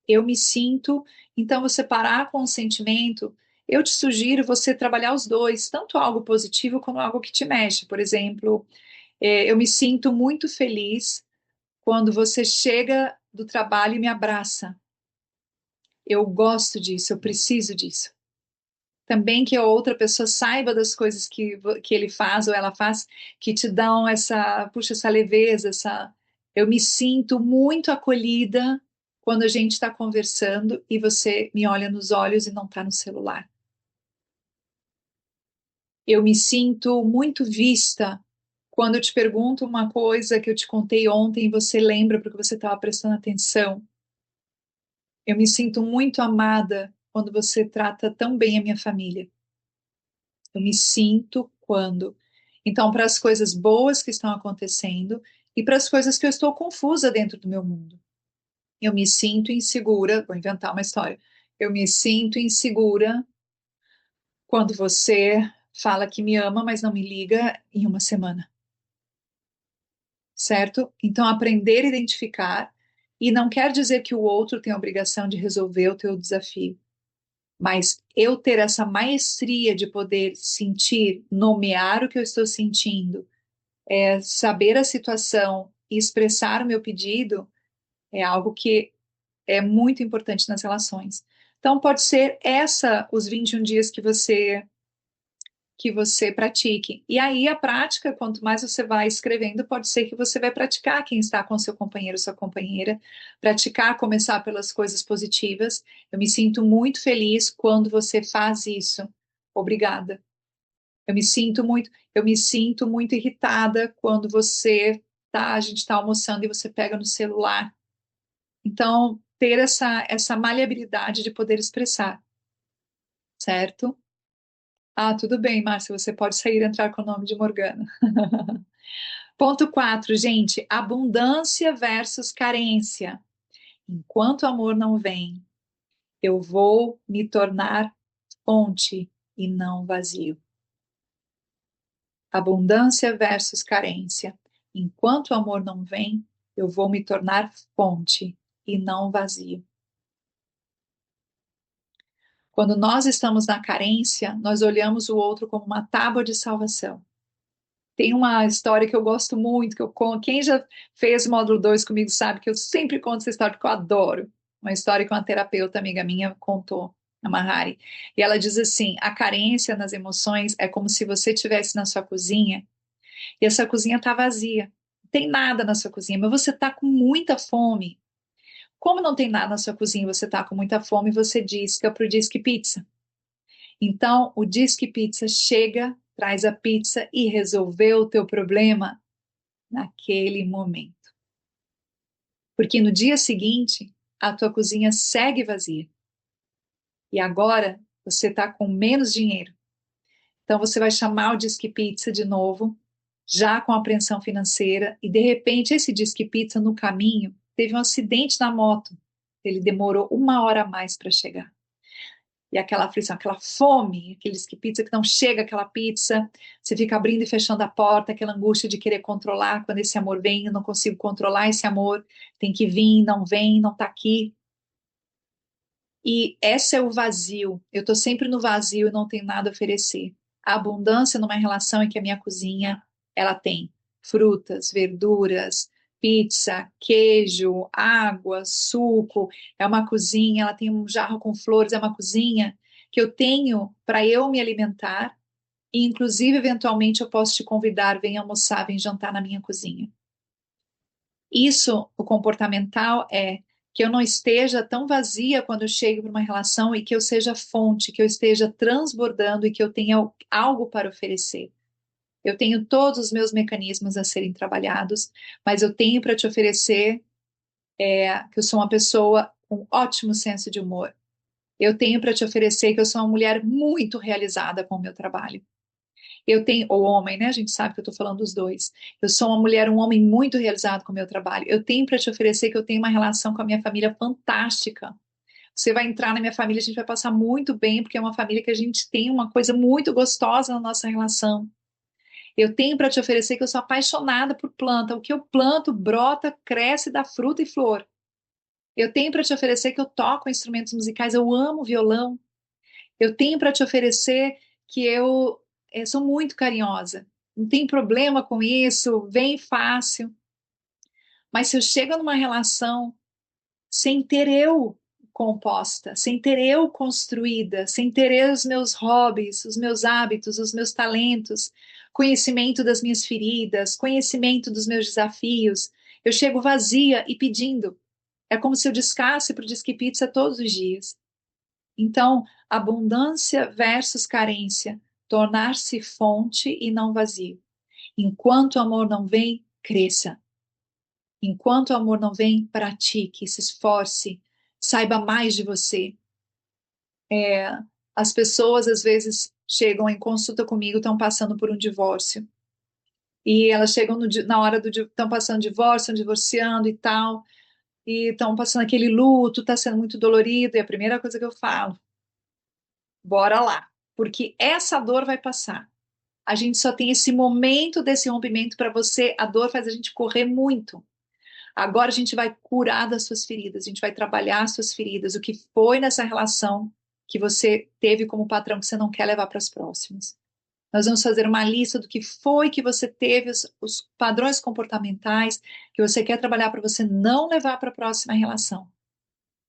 Speaker 1: Eu me sinto. Então, você parar com o sentimento. Eu te sugiro você trabalhar os dois, tanto algo positivo como algo que te mexe. Por exemplo, eu me sinto muito feliz quando você chega do trabalho e me abraça. Eu gosto disso, eu preciso disso. Também que a outra pessoa saiba das coisas que ele faz ou ela faz, que te dão essa, puxa, essa leveza, essa. Eu me sinto muito acolhida quando a gente está conversando e você me olha nos olhos e não está no celular. Eu me sinto muito vista quando eu te pergunto uma coisa que eu te contei ontem e você lembra porque você estava prestando atenção. Eu me sinto muito amada quando você trata tão bem a minha família. Eu me sinto quando. Então, para as coisas boas que estão acontecendo e para as coisas que eu estou confusa dentro do meu mundo. Eu me sinto insegura, vou inventar uma história. Eu me sinto insegura quando você fala que me ama, mas não me liga em uma semana. Certo? Então, aprender a identificar, e não quer dizer que o outro tem a obrigação de resolver o teu desafio, mas eu ter essa maestria de poder sentir, nomear o que eu estou sentindo, saber a situação e expressar o meu pedido, é algo que é muito importante nas relações. Então, pode ser os 21 dias que você pratique. E aí a prática, quanto mais você vai escrevendo, pode ser que você vai praticar quem está com seu companheiro, sua companheira, praticar, começar pelas coisas positivas. Eu me sinto muito feliz quando você faz isso. Obrigada. Eu me sinto muito irritada quando a gente está almoçando e você pega no celular. Então, ter essa maleabilidade de poder expressar, certo? Ah, tudo bem, Márcia, você pode sair e entrar com o nome de Morgana. Ponto 4, gente, abundância versus carência. Enquanto o amor não vem, eu vou me tornar fonte e não vazio. Abundância versus carência. Enquanto o amor não vem, eu vou me tornar fonte e não vazio. Quando nós estamos na carência, nós olhamos o outro como uma tábua de salvação. Tem uma história que eu gosto muito, que eu conto. Quem já fez o módulo 2 comigo sabe que eu sempre conto essa história porque eu adoro. uma história que uma terapeuta amiga minha contou, a Mahari. E ela diz assim: a carência nas emoções é como se você estivesse na sua cozinha e essa cozinha está vazia. Não tem nada na sua cozinha, mas você está com muita fome. Como não tem nada na sua cozinha, você está com muita fome, você disca para o Disque Pizza. Então, o Disque Pizza chega, traz a pizza e resolveu o teu problema naquele momento. Porque no dia seguinte, a tua cozinha segue vazia. E agora você está com menos dinheiro. Então você vai chamar o Disque Pizza de novo, já com apreensão financeira, e de repente esse Disque Pizza no caminho teve um acidente na moto. Ele demorou 1 hora a mais para chegar. E aquela aflição, aquela fome, aquele Disque Pizza que não chega aquela pizza, você fica abrindo e fechando a porta, aquela angústia de querer controlar quando esse amor vem, eu não consigo controlar esse amor, tem que vir, não vem, não está aqui. E esse é o vazio. Eu estou sempre no vazio e não tenho nada a oferecer. A abundância numa relação é que a minha cozinha, ela tem frutas, verduras, pizza, queijo, água, suco. É uma cozinha, ela tem um jarro com flores, é uma cozinha que eu tenho para eu me alimentar e, inclusive, eventualmente, eu posso te convidar, vem almoçar, vem jantar na minha cozinha. Isso, o comportamental é que eu não esteja tão vazia quando eu chego para uma relação e que eu seja fonte, que eu esteja transbordando e que eu tenha algo para oferecer. Eu tenho todos os meus mecanismos a serem trabalhados, mas eu tenho para te oferecer que eu sou uma pessoa com ótimo senso de humor. Eu tenho para te oferecer que eu sou uma mulher muito realizada com o meu trabalho. Eu tenho, ou homem, né? A gente sabe que eu estou falando dos dois. Eu sou uma mulher, um homem muito realizado com o meu trabalho. Eu tenho para te oferecer que eu tenho uma relação com a minha família fantástica. Você vai entrar na minha família, a gente vai passar muito bem, porque é uma família que a gente tem uma coisa muito gostosa na nossa relação. Eu tenho para te oferecer que eu sou apaixonada por planta. O que eu planto, brota, cresce, dá fruta e flor. Eu tenho para te oferecer que eu toco instrumentos musicais, eu amo violão. Eu tenho para te oferecer que eu sou muito carinhosa. Não tem problema com isso, vem fácil. Mas se eu chego numa relação sem ter eu composta, sem ter eu construída, sem ter eu os meus hobbies, os meus hábitos, os meus talentos, conhecimento das minhas feridas, conhecimento dos meus desafios, eu chego vazia e pedindo. É como se eu discasse para o Disque Pizza todos os dias. Então, abundância versus carência, tornar-se fonte e não vazio. Enquanto o amor não vem, cresça. Enquanto o amor não vem, pratique, se esforce, saiba mais de você. As pessoas às vezes chegam em consulta comigo, estão passando por um divórcio. E elas chegam na hora do estão passando divórcio, estão divorciando e tal, e estão passando aquele luto, está sendo muito dolorido, e a primeira coisa que eu falo, bora lá, porque essa dor vai passar. A gente só tem esse momento desse rompimento para você, a dor faz a gente correr muito. Agora a gente vai curar das suas feridas, a gente vai trabalhar as suas feridas, o que foi nessa relação que você teve como patrão que você não quer levar para as próximas. Nós vamos fazer uma lista do que foi que você teve, os padrões comportamentais que você quer trabalhar para você não levar para a próxima relação.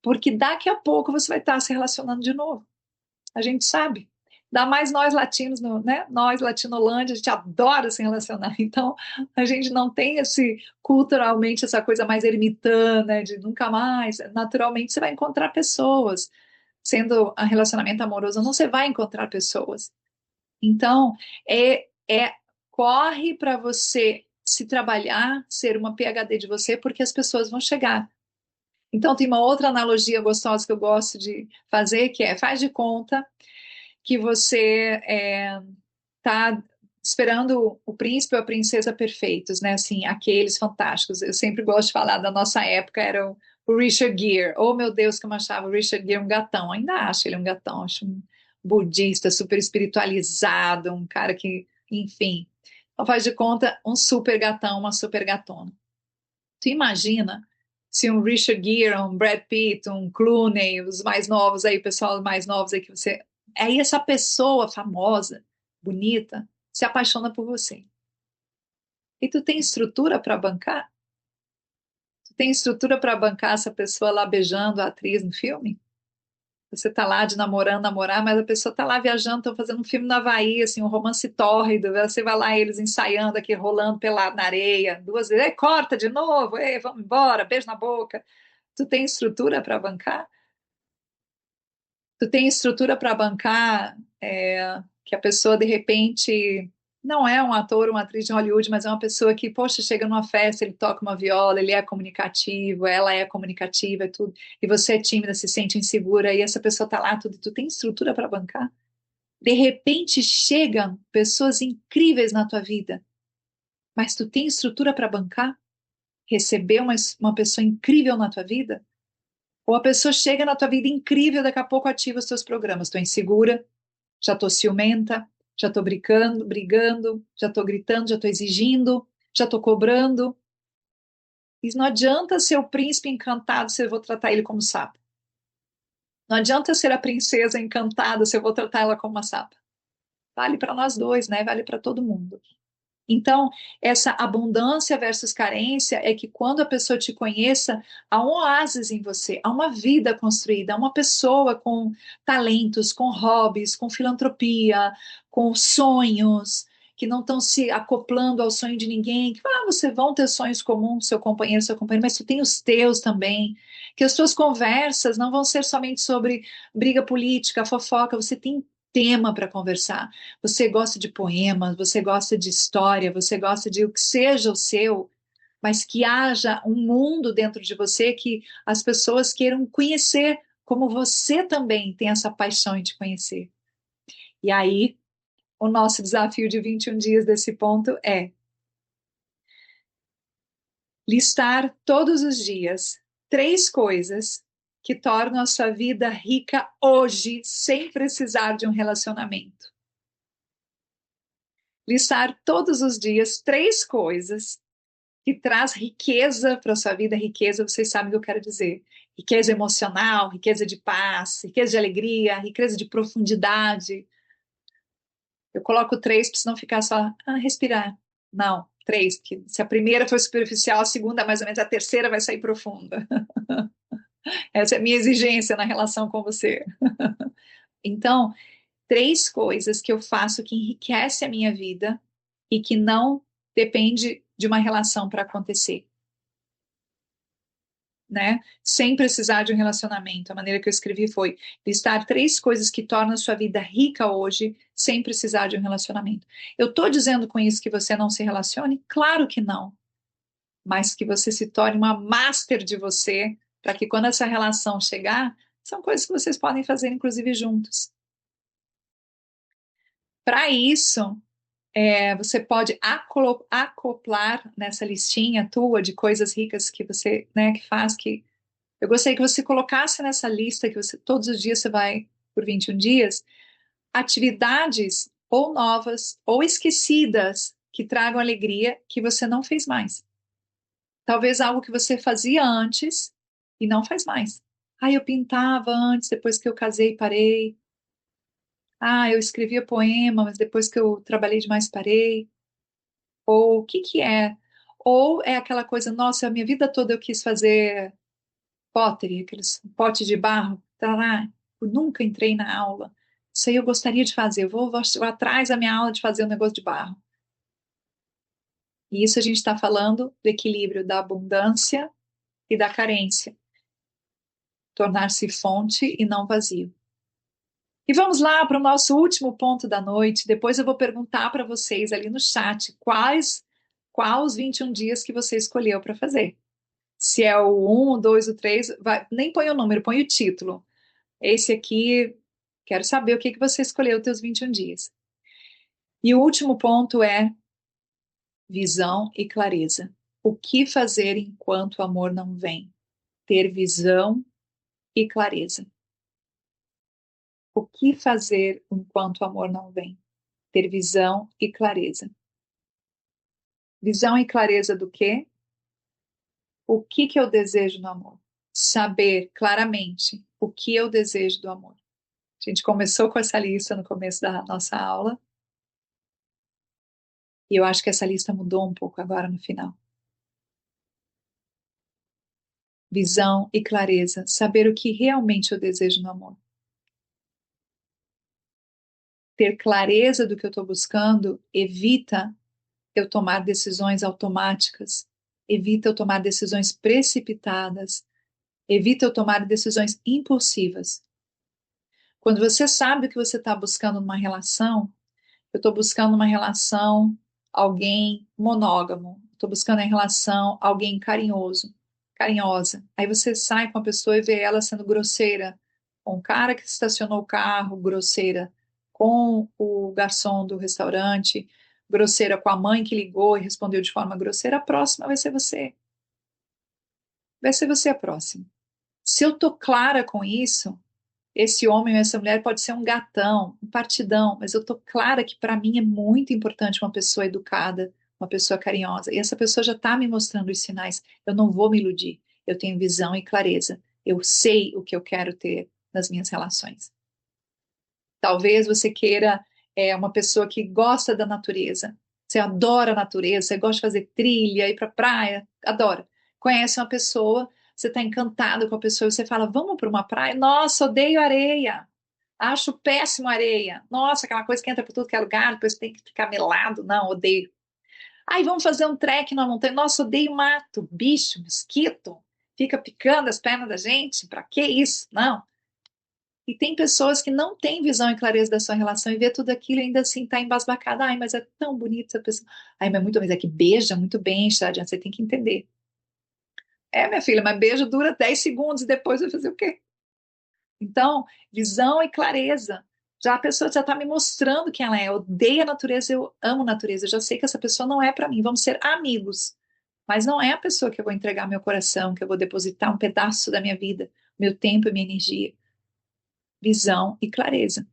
Speaker 1: Porque daqui a pouco você vai estar se relacionando de novo. A gente sabe. Ainda mais nós latinos, né? Nós, Latinolândia, a gente adora se relacionar. Então, a gente não tem culturalmente, essa coisa mais ermitana, de nunca mais. Naturalmente, você vai encontrar pessoas. Sendo um relacionamento amoroso, não você vai encontrar pessoas. Então, corre para você se trabalhar, ser uma PhD de você, porque as pessoas vão chegar. Então, tem uma outra analogia gostosa que eu gosto de fazer, que é, faz de conta que você está esperando o príncipe ou a princesa perfeitos, né? Assim, aqueles fantásticos. Eu sempre gosto de falar da nossa época, era o Richard Gere. Oh, meu Deus, que eu achava o Richard Gere um gatão. Ainda acho ele um gatão, acho um budista super espiritualizado, um cara que, enfim. Então, faz de conta, um super gatão, uma super gatona. Tu imagina se um Richard Gere, um Brad Pitt, um Clooney, os mais novos aí, o pessoal mais novos aí que você... Aí essa pessoa famosa, bonita, se apaixona por você. E tu tem estrutura para bancar? Tem estrutura para bancar essa pessoa lá beijando a atriz no filme? Você tá lá de namorando, namorar, mas a pessoa tá lá viajando, estão fazendo um filme no Havaí, assim, um romance tórrido. Você vai lá, eles ensaiando aqui, rolando pelado na areia, duas vezes, corta de novo, vamos embora, beijo na boca. Tu tem estrutura para bancar? Tu tem estrutura para bancar que a pessoa, de repente, não é um ator, uma atriz de Hollywood, mas é uma pessoa que, poxa, chega numa festa, ele toca uma viola, ele é comunicativo, ela é comunicativa, e tudo, e você é tímida, se sente insegura, e essa pessoa tá lá, tudo, tu tem estrutura para bancar? De repente chegam pessoas incríveis na tua vida, mas tu tem estrutura para bancar? Receber uma pessoa incrível na tua vida? Ou a pessoa chega na tua vida incrível, daqui a pouco ativa os teus programas, tu é insegura, já estou ciumenta, já estou brigando, já estou gritando, já estou exigindo, já estou cobrando. E não adianta ser o príncipe encantado se eu vou tratar ele como sapo. Não adianta ser a princesa encantada se eu vou tratar ela como uma sapa. Vale para nós dois, né? Vale para todo mundo. Então, essa abundância versus carência é que quando a pessoa te conheça, há um oásis em você, há uma vida construída, há uma pessoa com talentos, com hobbies, com filantropia, com sonhos, que não estão se acoplando ao sonho de ninguém, que você vão ter sonhos comuns, seu companheiro, mas tu tem os teus também, que as tuas conversas não vão ser somente sobre briga política, fofoca, você tem tema para conversar. Você gosta de poemas, você gosta de história, você gosta de o que seja o seu, mas que haja um mundo dentro de você que as pessoas queiram conhecer, como você também tem essa paixão em te conhecer. E aí, o nosso desafio de 21 dias desse ponto é listar todos os dias 3 coisas que tornam a sua vida rica hoje, sem precisar de um relacionamento. Listar todos os dias 3 coisas que traz riqueza para a sua vida. Riqueza, vocês sabem o que eu quero dizer. Riqueza emocional, riqueza de paz, riqueza de alegria, riqueza de profundidade. Eu coloco 3 para não ficar só respirar. Não, 3, porque se a primeira for superficial, a segunda, mais ou menos, a terceira vai sair profunda. Essa é a minha exigência na relação com você. Então, 3 coisas que eu faço que enriquece a minha vida e que não depende de uma relação para acontecer, né? Sem precisar de um relacionamento. A maneira que eu escrevi foi listar 3 coisas que tornam a sua vida rica hoje, sem precisar de um relacionamento. Eu estou dizendo com isso que você não se relacione? Claro que não. Mas que você se torne uma master de você, para que quando essa relação chegar, são coisas que vocês podem fazer, inclusive, juntos. Para isso, você pode acoplar nessa listinha tua de coisas ricas que você, né, que faz que eu gostaria que você colocasse nessa lista que você todos os dias você vai por 21 dias, atividades ou novas ou esquecidas que tragam alegria que você não fez mais. Talvez algo que você fazia antes e não faz mais. Eu pintava antes, depois que eu casei, parei. Eu escrevia poema, mas depois que eu trabalhei demais, parei. Ou o que que é? Ou é aquela coisa, nossa, a minha vida toda eu quis fazer pottery, aqueles potes de barro, tá lá, eu nunca entrei na aula. Isso aí eu gostaria de fazer, vou atrás da minha aula de fazer um negócio de barro. E isso a gente está falando do equilíbrio da abundância e da carência. Tornar-se fonte e não vazio. E vamos lá para o nosso último ponto da noite. Depois eu vou perguntar para vocês ali no chat quais os 21 dias que você escolheu para fazer. Se é o 1, o 2, o 3, nem põe o número, põe o título. Esse aqui, quero saber o que que você escolheu os teus 21 dias. E o último ponto é visão e clareza. O que fazer enquanto o amor não vem? Ter visão e clareza. O que fazer enquanto o amor não vem? Ter visão e clareza. Visão e clareza do quê? O que que eu desejo no amor? Saber claramente o que eu desejo do amor. A gente começou com essa lista no começo da nossa aula, e eu acho que essa lista mudou um pouco agora no final. Visão e clareza, saber o que realmente eu desejo no amor. Ter clareza do que eu estou buscando evita eu tomar decisões automáticas, evita eu tomar decisões precipitadas, evita eu tomar decisões impulsivas. Quando você sabe o que você está buscando numa relação, eu estou buscando uma relação, alguém monógamo, estou buscando em relação alguém carinhoso, carinhosa. Aí você sai com a pessoa e vê ela sendo grosseira com o cara que estacionou o carro, grosseira com o garçom do restaurante, grosseira com a mãe que ligou e respondeu de forma grosseira. A próxima vai ser você. Vai ser você a próxima. Se eu tô clara com isso, esse homem ou essa mulher pode ser um gatão, um partidão, mas eu tô clara que para mim é muito importante uma pessoa educada, uma pessoa carinhosa. E essa pessoa já está me mostrando os sinais. Eu não vou me iludir. Eu tenho visão e clareza. Eu sei o que eu quero ter nas minhas relações. Talvez você queira uma pessoa que gosta da natureza. Você adora a natureza, você gosta de fazer trilha, ir para praia, adora. Conhece uma pessoa, você está encantado com a pessoa, você fala, vamos para uma praia? Nossa, odeio areia. Acho péssimo areia. Nossa, aquela coisa que entra por tudo que é lugar, depois tem que ficar melado. Não, odeio. Aí vamos fazer um trek na montanha. Nossa, odeio mato, bicho, mosquito. Fica picando as pernas da gente. Para que isso? Não. E tem pessoas que não têm visão e clareza da sua relação e vê tudo aquilo e ainda assim tá embasbacada. Ai, mas é tão bonita essa pessoa. Ai, mas é que beija muito bem, está adiante. Você tem que entender. É, minha filha, mas beijo dura 10 segundos e depois vai fazer o quê? Então, visão e clareza. Já a pessoa já está me mostrando quem ela é. Eu odeio a natureza, eu amo a natureza. Eu já sei que essa pessoa não é para mim. Vamos ser amigos. Mas não é a pessoa que eu vou entregar meu coração, que eu vou depositar um pedaço da minha vida, meu tempo e minha energia. Visão e clareza.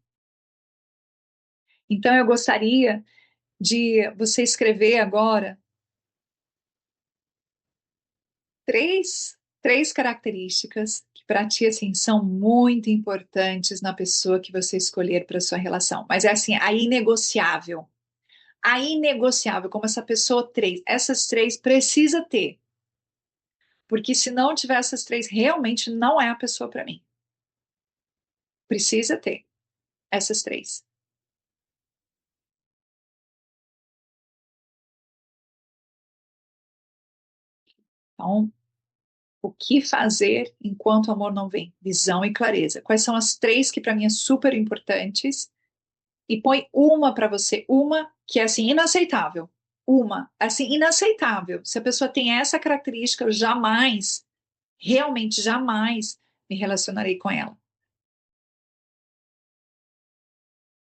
Speaker 1: Então, eu gostaria de você escrever agora três características que para ti assim são muito importantes na pessoa que você escolher para sua relação. Mas é assim, a inegociável como essa pessoa três, essas três precisa ter, porque se não tiver essas três, realmente não é a pessoa para mim. Precisa ter essas três. Então, o que fazer enquanto o amor não vem? Visão e clareza. Quais são as três que para mim é super importantes? E põe uma para você, uma que é assim inaceitável. Uma, assim, inaceitável. Se a pessoa tem essa característica, eu jamais, realmente jamais me relacionarei com ela.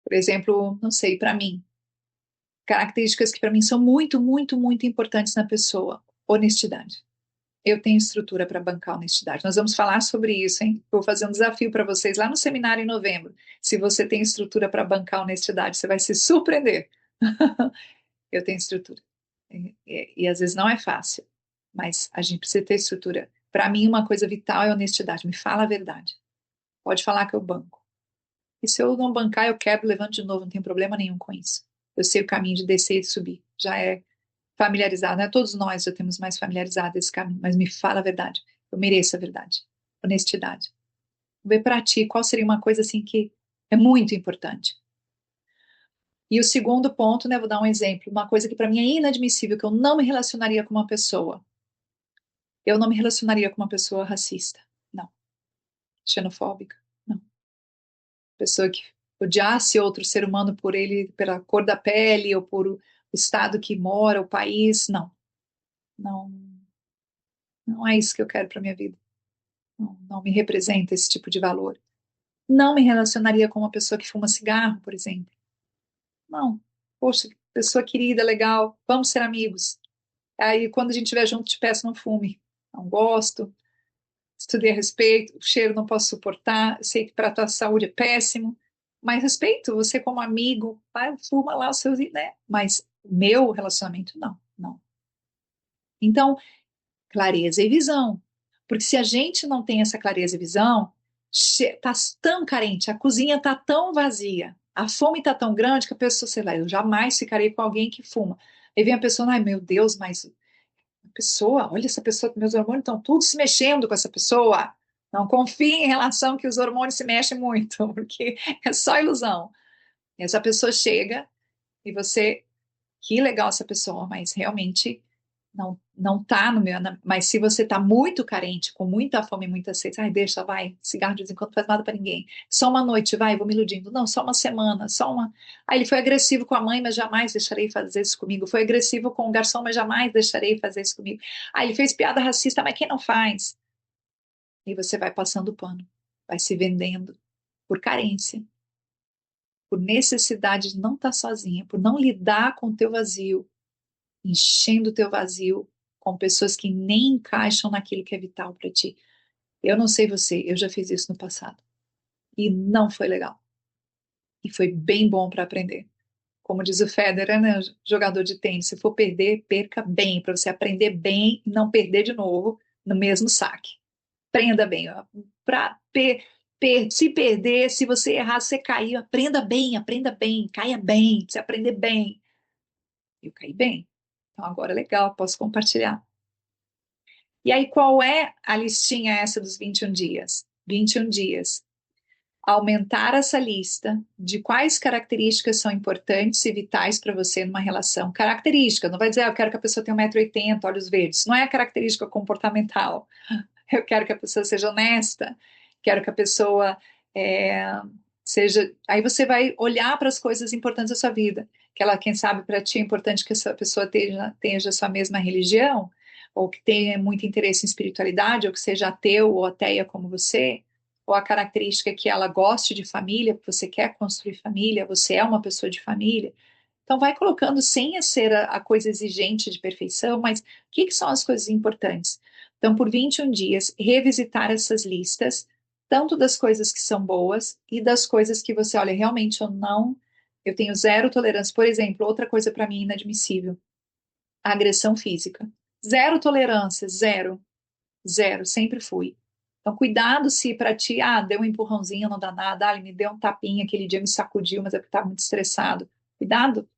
Speaker 1: Por exemplo, não sei, para mim, características que para mim são muito, muito, muito importantes na pessoa. Honestidade. Eu tenho estrutura para bancar a honestidade. Nós vamos falar sobre isso, hein? Vou fazer um desafio para vocês lá no seminário em novembro. Se você tem estrutura para bancar a honestidade, você vai se surpreender. Eu tenho estrutura. E às vezes não é fácil, mas a gente precisa ter estrutura. Para mim, uma coisa vital é honestidade. Me fala a verdade. Pode falar que eu banco. E se eu não bancar, eu quebro, levanto de novo. Não tem problema nenhum com isso. Eu sei o caminho de descer e de subir. Já é familiarizado, né? Todos nós já temos mais familiarizado esse caminho. Mas me fala a verdade. Eu mereço a verdade. Honestidade. Vou ver para ti qual seria uma coisa assim que é muito importante. E o segundo ponto, né, vou dar um exemplo, uma coisa que para mim é inadmissível, que eu não me relacionaria com uma pessoa. Eu não me relacionaria com uma pessoa racista. Não. Xenofóbica. Não. Pessoa que odiasse outro ser humano por ele, pela cor da pele ou por o estado que mora, o país. Não. Não, não é isso que eu quero para minha vida. Não, não me representa esse tipo de valor. Não me relacionaria com uma pessoa que fuma cigarro, por exemplo. Não. Poxa, pessoa querida, legal, vamos ser amigos. Aí, quando a gente estiver junto, te peço não fume. Não gosto, estudei a respeito, o cheiro não posso suportar, sei que para a tua saúde é péssimo, mas respeito você como amigo, vai, fuma lá os seus, né? Mas o meu relacionamento, não, não. Então, clareza e visão. Porque se a gente não tem essa clareza e visão, tá tão carente, a cozinha tá tão vazia, a fome tá tão grande que a pessoa, sei lá, eu jamais ficarei com alguém que fuma. Aí vem a pessoa, ai meu Deus, mas pessoa, olha essa pessoa, meus hormônios estão tudo se mexendo com essa pessoa. Não confie em relação que os hormônios se mexem muito, porque é só ilusão. E essa pessoa chega e você, que legal essa pessoa, mas realmente não tá no meu. Mas se você tá muito carente, com muita fome, muita sede, ai, deixa, vai, cigarro de vez em quando não faz nada para ninguém. Só uma noite, vai, vou me iludindo. Não, só uma semana, só uma. Aí ele foi agressivo com a mãe, mas jamais deixarei fazer isso comigo. Foi agressivo com o garçom, mas jamais deixarei fazer isso comigo. Aí ele fez piada racista, mas quem não faz? E você vai passando o pano, vai se vendendo por carência, por necessidade de não estar sozinha, por não lidar com o teu vazio, enchendo o teu vazio com pessoas que nem encaixam naquilo que é vital para ti. Eu não sei você, eu já fiz isso no passado e não foi legal. E foi bem bom para aprender. Como diz o Federer, né, jogador de tênis, se for perder, perca bem, para você aprender bem e não perder de novo no mesmo saque. Aprenda bem. Para se perder, se você errar, você cair, aprenda bem, caia bem, se aprender bem. Eu caí bem. Então agora é legal, posso compartilhar. E aí, qual é a listinha essa dos 21 dias? 21 dias. Aumentar essa lista de quais características são importantes e vitais para você numa relação. Característica, não vai dizer, eu quero que a pessoa tenha 1,80 m, olhos verdes. Não é a característica comportamental. Eu quero que a pessoa seja honesta, quero que a pessoa seja. Aí você vai olhar para as coisas importantes da sua vida. Que ela, quem sabe, para ti é importante que essa pessoa tenha a sua mesma religião, ou que tenha muito interesse em espiritualidade, ou que seja ateu ou ateia como você, ou a característica que ela goste de família, porque você quer construir família, você é uma pessoa de família. Então, vai colocando sem ser a coisa exigente de perfeição, mas o que são as coisas importantes? Então, por 21 dias, revisitar essas listas, tanto das coisas que são boas e das coisas que você, olha, realmente eu tenho zero tolerância. Por exemplo, outra coisa para mim inadmissível, a agressão física. Zero tolerância, zero, zero, sempre fui. Então, cuidado se para ti, deu um empurrãozinho, não dá nada, ele me deu um tapinha, aquele dia me sacudiu, mas é porque estava muito estressado. Cuidado.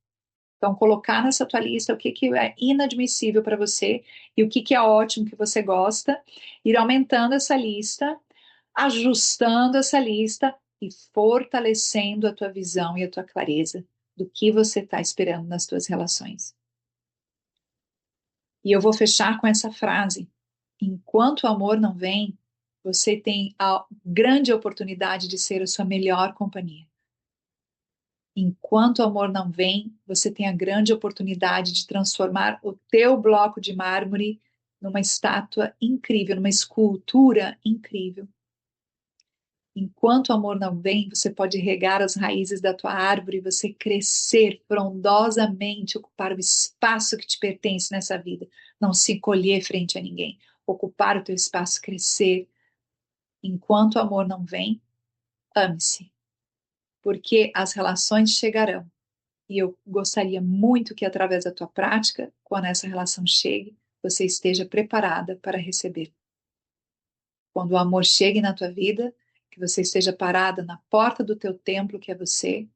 Speaker 1: Então, colocar nessa tua lista o que é inadmissível para você e o que é ótimo, que você gosta, ir aumentando essa lista, ajustando essa lista e fortalecendo a tua visão e a tua clareza do que você está esperando nas tuas relações. E eu vou fechar com essa frase: enquanto o amor não vem, você tem a grande oportunidade de ser a sua melhor companhia. Enquanto o amor não vem, você tem a grande oportunidade de transformar o teu bloco de mármore numa estátua incrível, numa escultura incrível. Enquanto o amor não vem, você pode regar as raízes da tua árvore, você crescer frondosamente, ocupar o espaço que te pertence nessa vida, não se encolher frente a ninguém, ocupar o teu espaço, crescer. Enquanto o amor não vem, ame-se, porque as relações chegarão. E eu gostaria muito que, através da tua prática, quando essa relação chegue, você esteja preparada para receber. Quando o amor chegue na tua vida, que você esteja parada na porta do teu templo, que é você,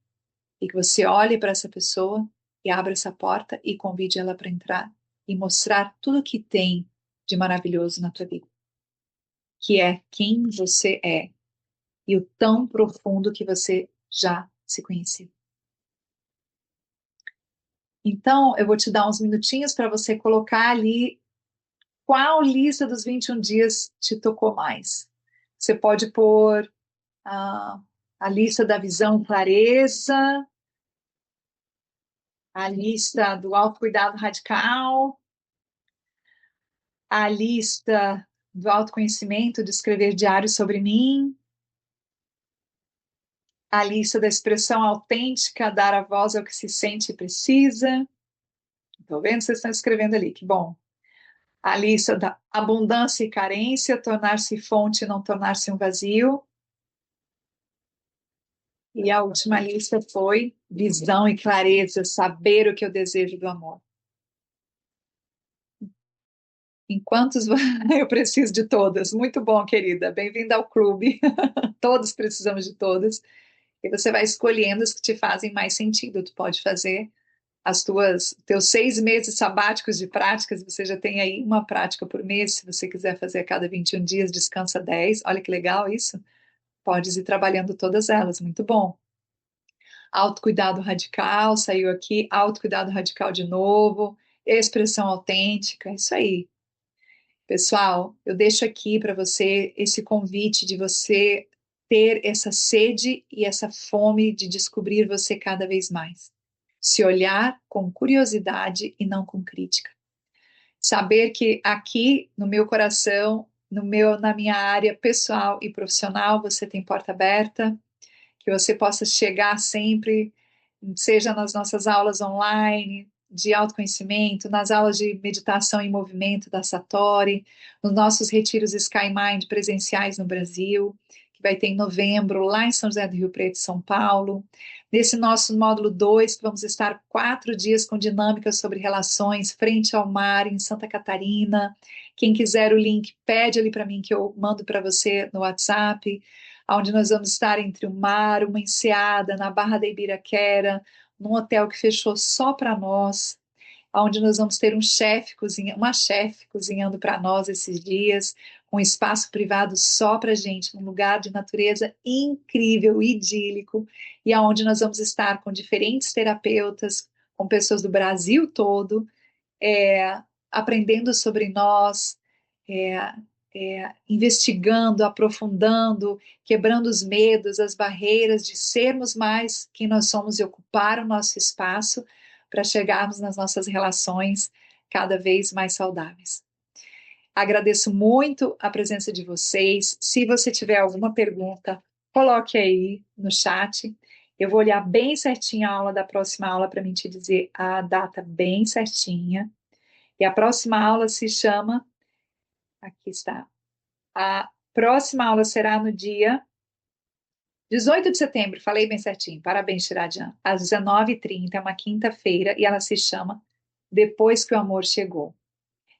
Speaker 1: e que você olhe para essa pessoa e abra essa porta e convide ela para entrar e mostrar tudo o que tem de maravilhoso na tua vida, que é quem você é e o tão profundo que você já se conhecia. Então, eu vou te dar uns minutinhos para você colocar ali qual lista dos 21 dias te tocou mais. Você pode pôr a lista da visão clareza, a lista do autocuidado radical, a lista do autoconhecimento, de escrever diário sobre mim, a lista da expressão autêntica, dar a voz ao que se sente e precisa. Estou vendo que vocês estão escrevendo ali, que bom. A lista da abundância e carência, tornar-se fonte e não tornar-se um vazio. E a última lista foi visão e clareza, saber o que eu desejo do amor. Enquanto eu preciso de todas. Muito bom, querida. Bem-vinda ao clube. Todos precisamos de todas. E você vai escolhendo as que te fazem mais sentido. Tu pode fazer teus 6 meses sabáticos de práticas, você já tem aí uma prática por mês, se você quiser fazer a cada 21 dias, descansa 10. Olha que legal isso. Podes ir trabalhando todas elas, muito bom. Autocuidado radical, saiu aqui, autocuidado radical de novo, expressão autêntica, isso aí. Pessoal, eu deixo aqui para você esse convite de você ter essa sede e essa fome de descobrir você cada vez mais. Se olhar com curiosidade e não com crítica. Saber que aqui no meu coração, na minha área pessoal e profissional, você tem porta aberta, que você possa chegar sempre, seja nas nossas aulas online de autoconhecimento, nas aulas de meditação em movimento da Satori, nos nossos retiros Sky Mind presenciais no Brasil, que vai ter em novembro, lá em São José do Rio Preto, São Paulo. Nesse nosso módulo 2, que vamos estar 4 dias com dinâmicas sobre relações frente ao mar em Santa Catarina. Quem quiser o link, pede ali para mim que eu mando para você no WhatsApp, onde nós vamos estar entre o mar, uma enseada, na Barra da Ibiraquera, num hotel que fechou só para nós, onde nós vamos ter uma chefe cozinhando para nós esses dias, um espaço privado só para gente, num lugar de natureza incrível, idílico, e aonde nós vamos estar com diferentes terapeutas, com pessoas do Brasil todo, é, aprendendo sobre nós, é, investigando, aprofundando, quebrando os medos, as barreiras de sermos mais quem nós somos e ocupar o nosso espaço para chegarmos nas nossas relações cada vez mais saudáveis. Agradeço muito a presença de vocês. Se você tiver alguma pergunta, coloque aí no chat. Eu vou olhar bem certinho a aula da próxima aula para mim te dizer a data bem certinha. E a próxima aula se chama. Aqui está. A próxima aula será no dia 18 de setembro, falei bem certinho. Parabéns, Shiradian. Às 19h30, é uma quinta-feira, e ela se chama Depois que o Amor Chegou.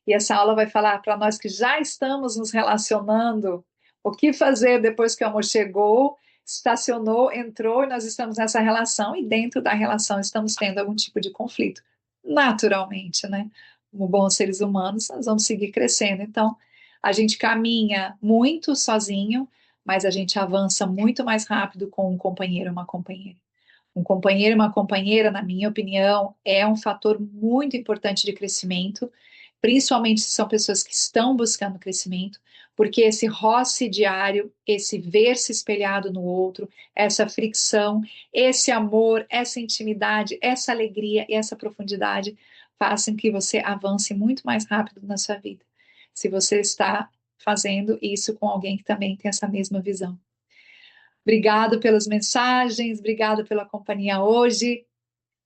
Speaker 1: E essa aula vai falar para nós que já estamos nos relacionando, o que fazer depois que o amor chegou, estacionou, entrou, e nós estamos nessa relação, e dentro da relação estamos tendo algum tipo de conflito. Naturalmente, né? Como bons seres humanos, nós vamos seguir crescendo. Então, a gente caminha muito sozinho, mas a gente avança muito mais rápido com um companheiro ou uma companheira. Um companheiro e uma companheira, na minha opinião, é um fator muito importante de crescimento, principalmente se são pessoas que estão buscando crescimento, porque esse roce diário, esse ver-se espelhado no outro, essa fricção, esse amor, essa intimidade, essa alegria e essa profundidade façam que você avance muito mais rápido na sua vida. Se você está fazendo isso com alguém que também tem essa mesma visão. Obrigado pelas mensagens, obrigado pela companhia hoje.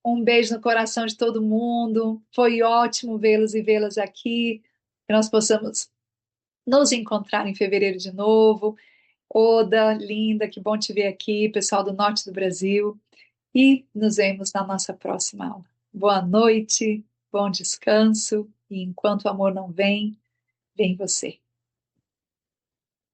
Speaker 1: Um beijo no coração de todo mundo. Foi ótimo vê-los e vê-las aqui. Que nós possamos nos encontrar em fevereiro de novo. Oda, linda, que bom te ver aqui, pessoal do norte do Brasil. E nos vemos na nossa próxima aula. Boa noite, bom descanso. E enquanto o amor não vem, vem você.